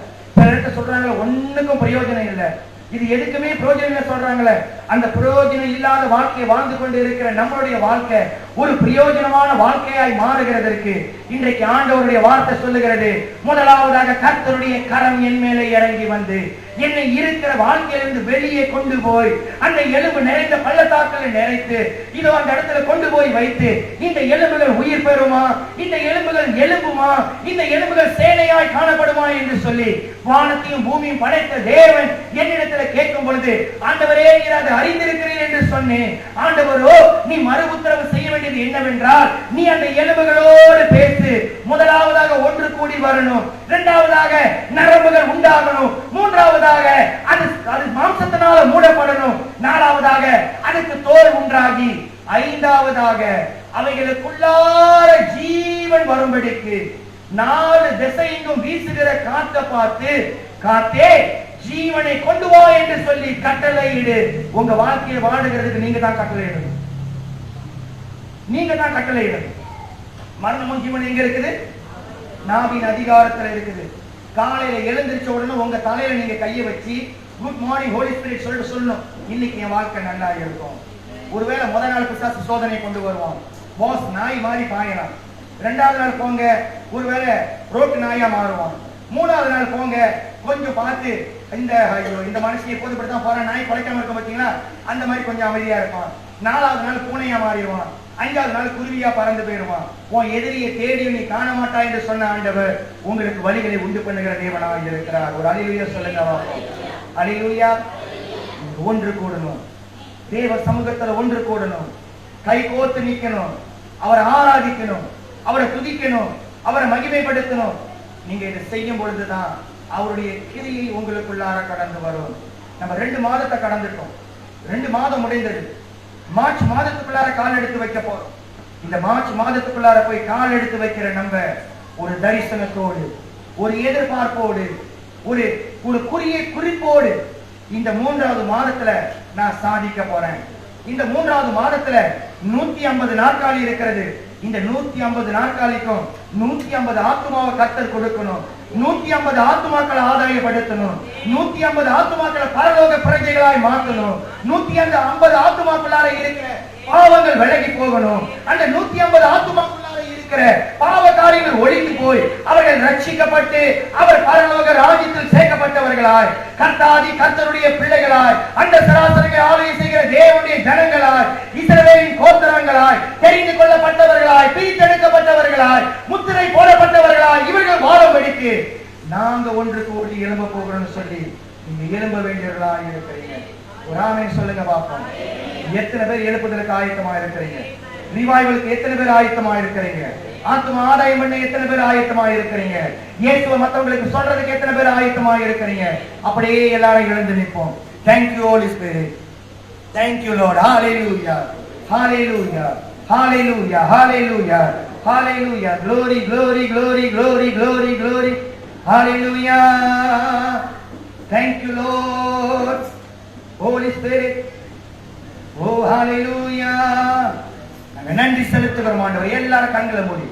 சில சொல்றாங்களே ஒண்ணுக்கும் பிரயோஜனம் இல்லை, இது எதுக்குமே பிரயோஜனம் இல்லை சொல்றாங்களே. அந்த பிரயோஜனம் இல்லாத வாழ்க்கையை வாழ்ந்து கொண்டு இருக்கிற நம்மளுடைய வாழ்க்கை ஒரு பிரயோஜனமான வாழ்க்கையாய் மாறுகிறதற்கு இன்றைக்கு ஆண்டவருடைய வார்த்தை சொல்லுகிறது. முதலாவதாக கர்த்தருடைய கரம் என் மேலே இறங்கி வந்து என்னை இருக்கிற வாழ்க்கையிலிருந்து வெளியே கொண்டு போய் அந்த எலும்பு நிறைந்த பள்ளத்தாக்களை நிறைத்து இதோ அந்த இடத்துல கொண்டு போய் வைத்து இந்த எலும்புகள் உயிர் பெறுமா, இந்த எலும்புகள் எழும்புமா, இந்த எலும்புகள் சேனையாய் காணப்படுமா என்று சொல்லி வானத்தையும் பூமியும் படைத்த தேவன் என்னிடத்துல கேட்கும் பொழுது, ஆண்டவரே நீர் அதை அறிந்திருக்கிறீர் என்று சொன்னேன். ஆண்டவரோ நீ மறு உத்தரவு செய்ய வேண்டியது என்னவென்றால், நீ அந்த எலும்புகளோடு பேசு. முதலாவதாக ஒன்று கூடி வரணும், இரண்டாவதாக நரம்புகள் உண்டாகணும், மூன்றாவதாக அது மாம்சத்தினால மூடப்படணும், நாலாவதாக அதுக்கு தோல் உண்டாகி, ஐந்தாவதாக அவைகளுக்குள்ளார ஜீவன் வரும்படிக்கு 4 திசையெங்கும் வீசுகிற காற்றை பார்த்து, காத்தே ஜீவனை கொண்டு வா என்று சொல்லி கட்டளையிடு. உங்க வாழ்க்கையை வாழுகிறதுக்கு நீங்க தான் கட்டளையிடணும். நீங்க தான் கட்டளையிடணும். மரணமும் ஜீவன் எங்க இருக்குது? நாவின் அதிகாரத்துல இருக்குது. காலையில எழுந்திருச்ச உடனே உங்க தலையில நீங்க கையை வச்சு குட் மார்னிங் ஹோலி ஸ்பிரிட் சொல்லிட்டு சொல்லணும், இன்னைக்கு என் வாழ்க்கை நல்லா இருக்கும். ஒருவேளை முதல் நாள் பிசாசு சோதனை கொண்டு வருவான், பாஸ் நாய் மாதிரி பாயலாம். 2வது நாள் போங்க, ஒருவேளை ரோட்டு நாயா மாறுவான். 3வது நாள் போங்க, கொஞ்சம் பார்த்து இந்த மனுஷன் எப்போது இப்படித்தான் போற, நாய் குலைக்காம இருக்க பார்த்தீங்களா, அந்த மாதிரி கொஞ்சம் அமைதியா இருப்பான். 4வது நாள் பூனையா மாறிடுவான். 5வது நாள் குருவியா பறந்து போயிடுவான். உன் எதிரியை தேடி நீ காண மாட்டாய் என்று சொன்ன ஆண்டவர் உங்களுக்கு வழிகளை உண்டு பண்ணுகிற தேவனாக இருக்கிறார். ஒரு அல்லேலூயா சொல்லுங்க. அல்லேலூயா. ஒன்று கூடணும், தேவ சமூகத்துல ஒன்று கூடணும், கை கோர்த்து நிக்கணும், அவரை ஆராதிக்கணும், அவரை துதிக்கணும், அவரை மகிமைப்படுத்தணும். நீங்க இதை செய்யும் பொழுதுதான் அவருடைய கிரியை உங்களுக்குள்ளார கடந்து வரும். நம்ம 2 மாதத்தை கடந்துட்டோம், 2 மாதம் முடிந்தது. மார்ச் மாதத்துக்குள்ளார கால் எடுத்து வைக்க போறோம். இந்த மார்ச் மாதத்துக்குள்ளார போய் கால் எடுத்து வைக்கிற நம்ம ஒரு தரிசனத்தோடு, ஒரு எதிர்பார்ப்போடு, ஒரு குறிப்போடு இந்த 3வது மாதத்துல நான் சாதிக்க போறேன். இந்த 3வது மாதத்துல 150 நாற்காலி இருக்கிறது. இந்த 150 நாற்காலிக்கும் 150 ஆத்துமாவை கர்த்தர் கொடுக்கணும். 150 ஆத்துமாக்களை ஆதாயப்படுத்தணும். 150 ஆத்துமாக்களை பரலோக பிரஜைகளாய் மாற்றணும். 150 ஆத்துமாக்குள்ளார இருக்கிற பாவங்கள் விலகி போகணும். அந்த 150 ஆத்துமாக்குள்ளார இருக்கிற பாவ காரியங்கள் ஒழிந்து போய் அவர்கள் ரட்சிக்கப்பட்டு அவர் பரலோக ராஜ்யத்தில் சேர்க்கப்பட்டவர்களாய், கர்த்தாதி கர்த்தருடைய பிள்ளைகளாய், அந்த சராசரிகளை ஆளுகை செய்கிற தேவனுடைய ஜனங்களாய், இஸ்ரவேலின் கோத்திரங்களாய், தெரிந்து கொள்ளப்பட்டவர்களாய், பிரித்தெடுக்கப்பட்டவர்களாய், முத்திரை போடப்பட்டவர்களாய் இவர்கள் வாழும்படிக்கு நாங்க ஒன்று கூடி எழும்ப போகிறோம்னு சொல்லி நீங்க எழும்ப வேண்டியவர்களாய் இருக்கிறீங்க. ஒரு ஆமென் சொல்லுங்க பாப்போம். எத்தனை பேர் எழுப்புதலுக்கு ஆயத்தமா இருக்கிறீங்க? ரிவைவலுக்கு எத்தனை பேர் ஆயத்தமா இருக்கிறீங்க? ஆத்துமா ஆதாயம் பண்ண எத்தனை பேர் ஆயத்தமா இருக்கிறீங்க? இயேசுவை மத்தவங்களுக்கு சொல்றதுக்கு எத்தனை பேர் ஆயத்தமா இருக்கிறீங்க? அப்படியே எல்லாரும் எழுந்து நிற்போம். Thank you Holy Spirit. Thank you Lord. Hallelujah. Hallelujah. Hallelujah. Hallelujah. Hallelujah. Glory, glory, glory, glory, glory, glory. Hallelujah. Thank you Lord. Holy Spirit. Oh hallelujah. நாங்க நன்றி செலுத்துகிறோம் ஆண்டவரே. எல்லாரும் கண்களை மூடி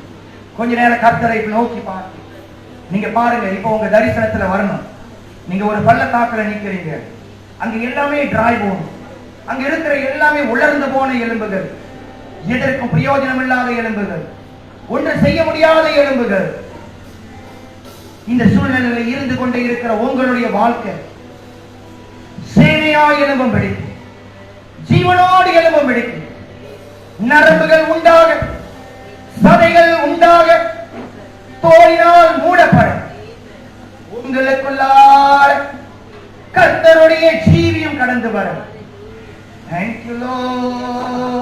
கொஞ்ச நேரம் கர்த்தரை நோக்கி பார்த்து நீங்க பாருங்க. இப்போ உங்க தரிசனத்துல வரணும். நீங்க ஒரு பள்ளத்தாக்குல நிக்கிறீங்க. அங்க எல்லாமே டிரை போன், அங்க இருக்கிற எல்லாமே உலர்ந்து போன எலும்புகள், எதற்கும் பிரயோஜனம் இல்லாத எலும்புகள், ஒன்று செய்ய முடியாத எலும்புகள். இந்த சூழ்நிலையில் இருந்து கொண்டே இருக்கிற உங்களுடைய வாழ்க்கை சேனையா எலும்பம் பிடிக்கும், ஜீவனோடு எலும்பம் பிடிக்கும். நரம்புகள் உண்டாக, சதைகள் உண்டாக, தோலினால் மூடப்படும். உங்களுக்குள்ளார கர்த்தருடைய ஜீவியம் கடந்து வரும். Thank you Lord.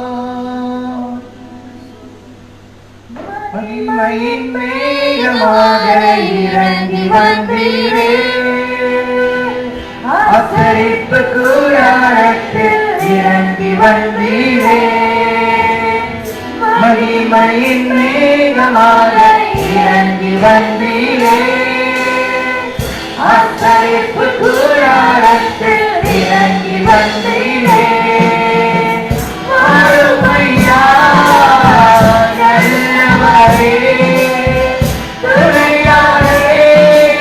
மகிமையின் மேகமாக இறங்கி வந்தீரே, ஆசரிப்பு கூடாரத்தில் இறங்கி வந்தீரே. மகிமையின் மேகமாக இறங்கி வந்தீரே, ஆசரிப்பு கூடாரத்தில் இறங்கி வந்தீரே. அருமையா நல்லவரே, துணையாரே,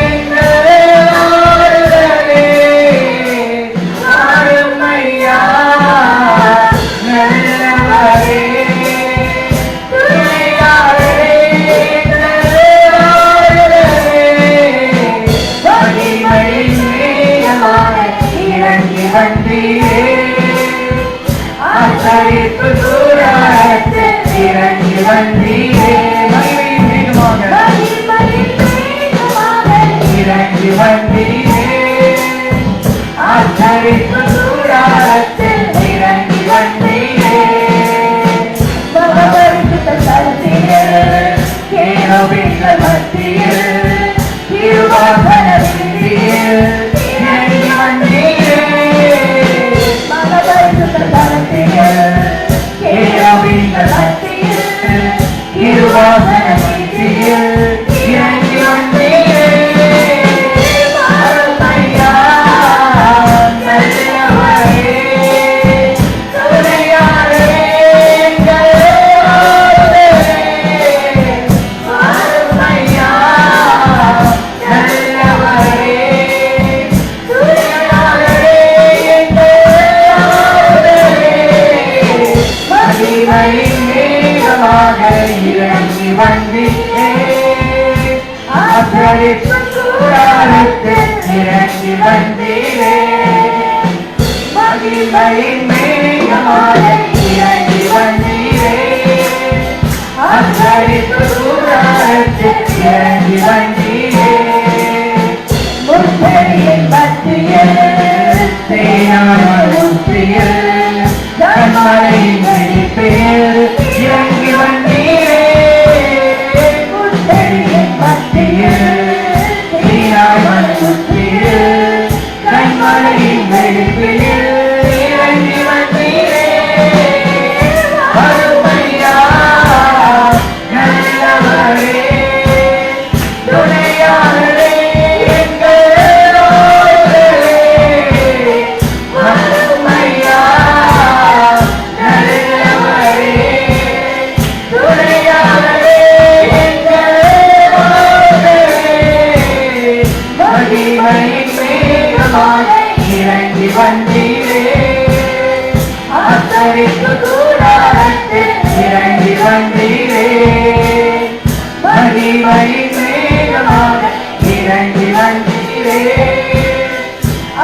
எங்களே ஆறுதலே. அருமையா நல்லவரே, வந்தீரே மகிமையின் மேகமாக இறங்கி வந்தீரே ஆச்சரிப்பு கூடாரத்தில் இறங்கி வந்தீரே கேரோவின்கள் மத்தியில் திருவாசன வீதியில் இறங்கி வந்தீரே கேரோவின்கள் மத்தியில் திருவாசன வீதியில் இறங்கி வந்தீரே அருமையா நல்லவரே துணையாரே எங்களோடு அருமையா நல்லவரே துணையாரே எங்களோடு மகிமையின் மேகமாக இறங்கி வந்தீரே ஆச்சரிப்பு கூடாரத்தில் இறங்கி வந்தீரே மகிமையின் மேகமாக இறங்கி வந்தீரே ஆச்சரிப்பு கூடாரத்தில் இறங்கி வந்தீரே முத்தரியின் மத்தியில் தேனான முத்தியில் கண்மலையின் வெளிப்பேர் இறங்கி வந்தீரே முத்தரியின் மத்தியில் தேனான முத்தியில் கண்மலையின் வெளிப்பேர் இறங்கி வந்தீரே அருமையா நல்லவரே துணையாளரே எங்களோடு அருமையா நல்லவரே துணையாளரே எங்களோடு மகிமையின் மேகமாக இறங்கி வந்தீரே ஆச்சரிப்பு கூடாரத்தில் இறங்கி வந்தீரே மகிமையின் மேகமாக இறங்கி வந்தீரே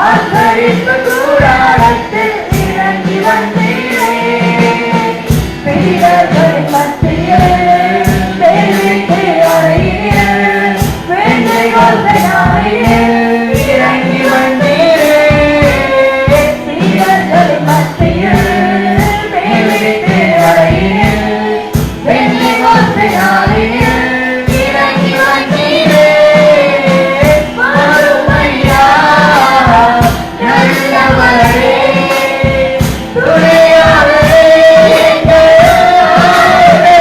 ஆச்சரிப்பு கூடாரத்தில் இறங்கி வந்தீரே வீரர்களின் மத்தியில் வேலைக்கு அறையில் வெள்ளை வாசனையில் இறங்கி வந்தீரே வீரர்களின் மத்தியில் வேலைக்கு அறையில் வெள்ளை வாசனையில் இறங்கி வந்தீரே அருமையா நல்லவரே துணையாளரே எங்களோடு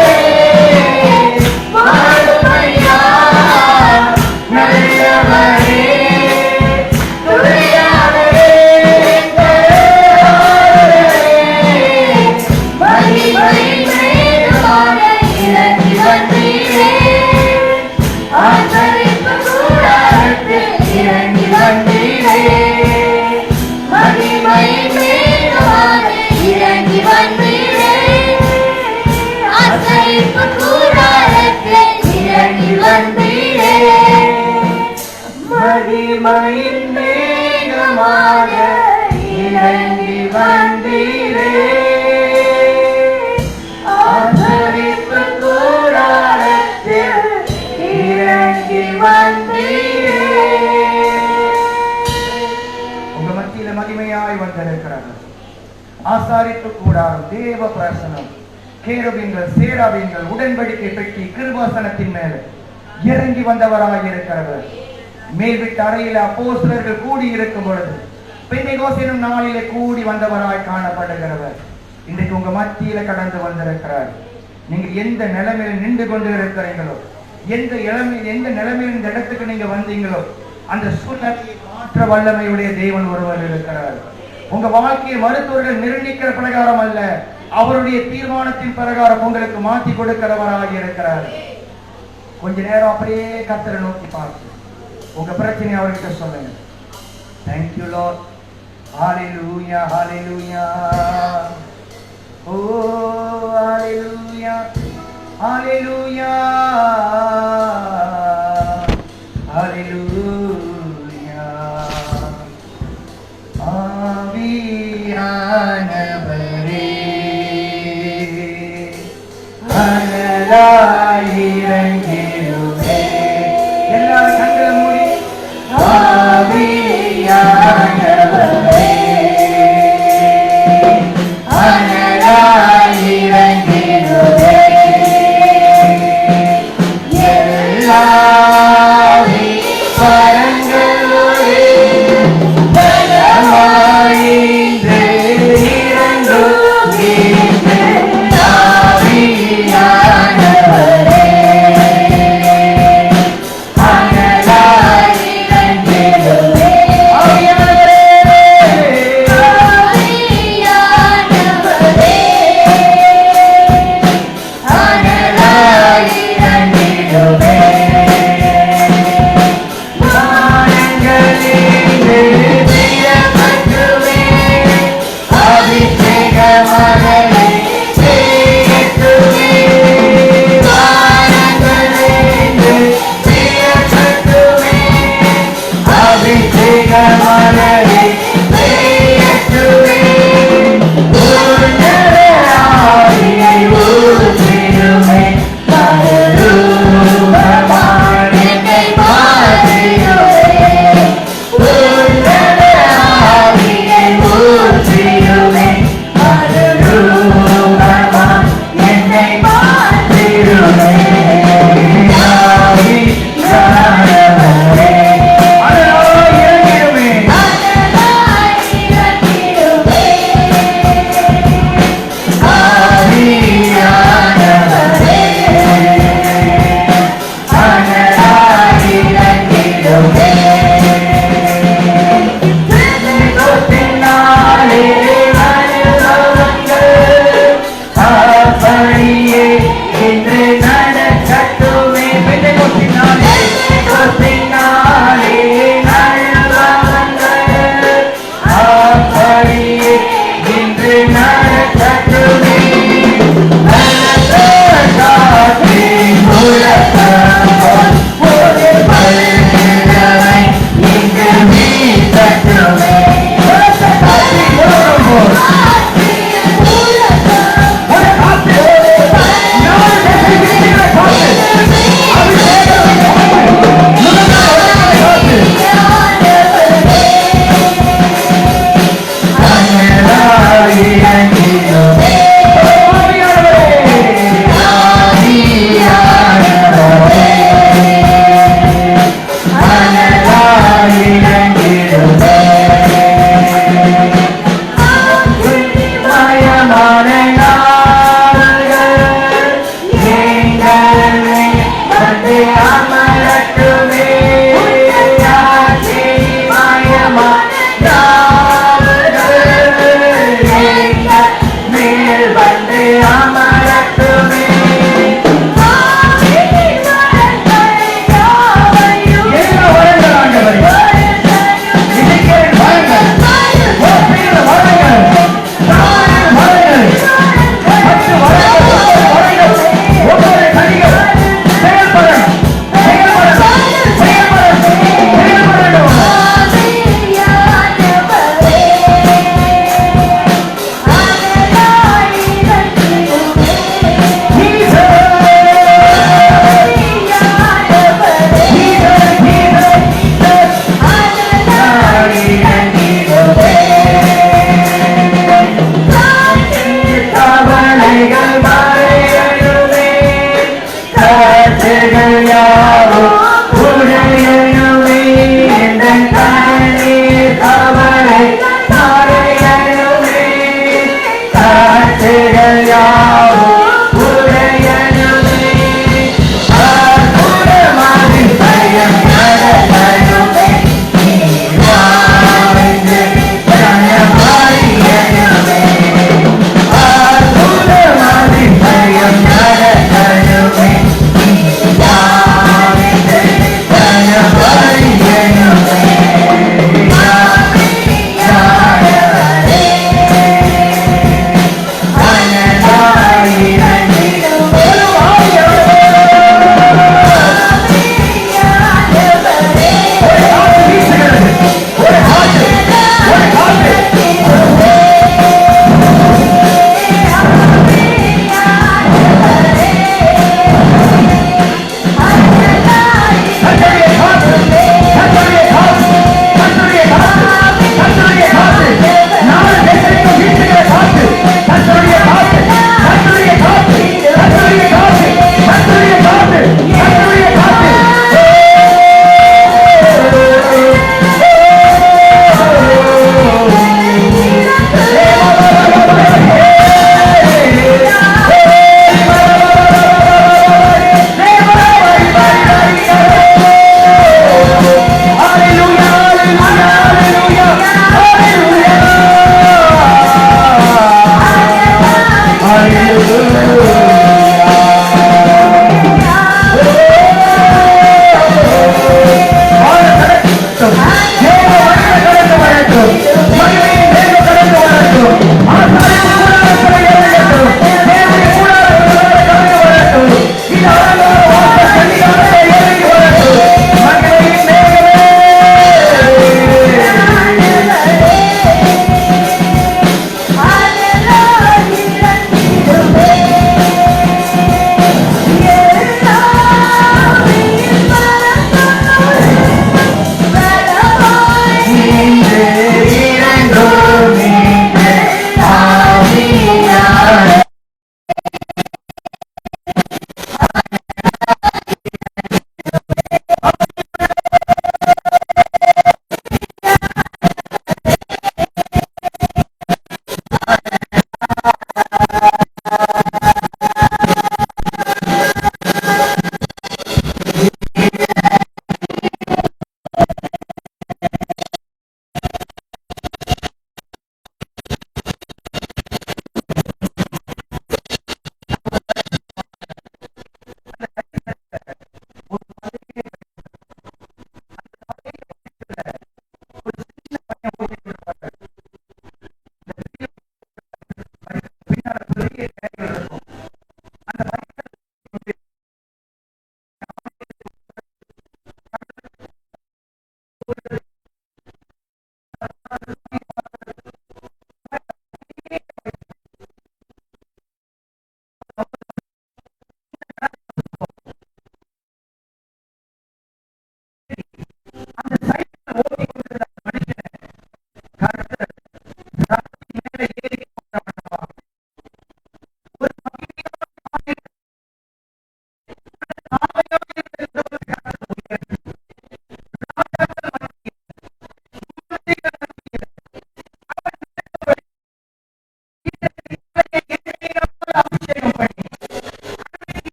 அருமையா நல்லவரே துணையாளரே எங்களோடு மகிமையின் மேகமாக இறங்கி வந்தீரே ஆச்சரிப்பு கூடாரத்தில் இறங்கி வந்தீரே மகிமையின் மேகமாக இறங்கி வந்தீரே ஆச்சரிப்பு கூடாரத்தில் இறங்கி வந்தீரே மகிமையின் மேகமாக இறங்கி வந்தீரே ஆச்சரிப்பு கூடாரத்தில் இறங்கி வந்தீரே உங்க மத்தியில மகிமையாய் வந்திருக்கிறார்கள் ஆசாரிப்பு கூடாரம் தேவ பிரசனம் கேருபீன்கள் சேராபீன்கள் உடன்படிக்கை பெட்டி கிருபாசனத்தின் மேல இறங்கி வந்தவராய் இருக்கிறவர் மேல் வீட்டு அறையில அப்போஸ்தலர்கள் கூடி இருக்கும் பொழுது பெந்தேகோஸ்து எனும் நாளிலே கூடி வந்தவராய் காணப்படுகிறவர் இன்றைக்கு உங்க மத்தியில கடந்து வந்திருக்கிறார். நீங்க எந்த நிலைமையில நின்று கொண்டு இருக்கிறீங்களோ, எந்த நிலைமையில் இந்த இடத்துக்கு நீங்க வந்தீங்களோ அந்த சூழ்நிலையை மாற்ற வல்லமையுடைய தேவன் ஒருவர் இருக்கிறார். உங்க வாழ்க்கையை மருத்துவர்கள் நிர்ணயிக்கிற பிரகாரம் அல்ல, அவருடைய தீர்மானத்தின் பிரகாரம் உங்களுக்கு மாற்றி கொடுக்கிறவராக இருக்கிறார். கொஞ்ச நேரம் அப்படியே கர்த்தரை நோக்கி பார்த்து உங்க பிரச்சனை அவர்கிட்ட சொல்லுங்க. Thank you Lord. Hallelujah, hallelujah. Oh, hallelujah, hallelujah, hallelujah. ஆவியானவரே அனலாய்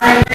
ஆய்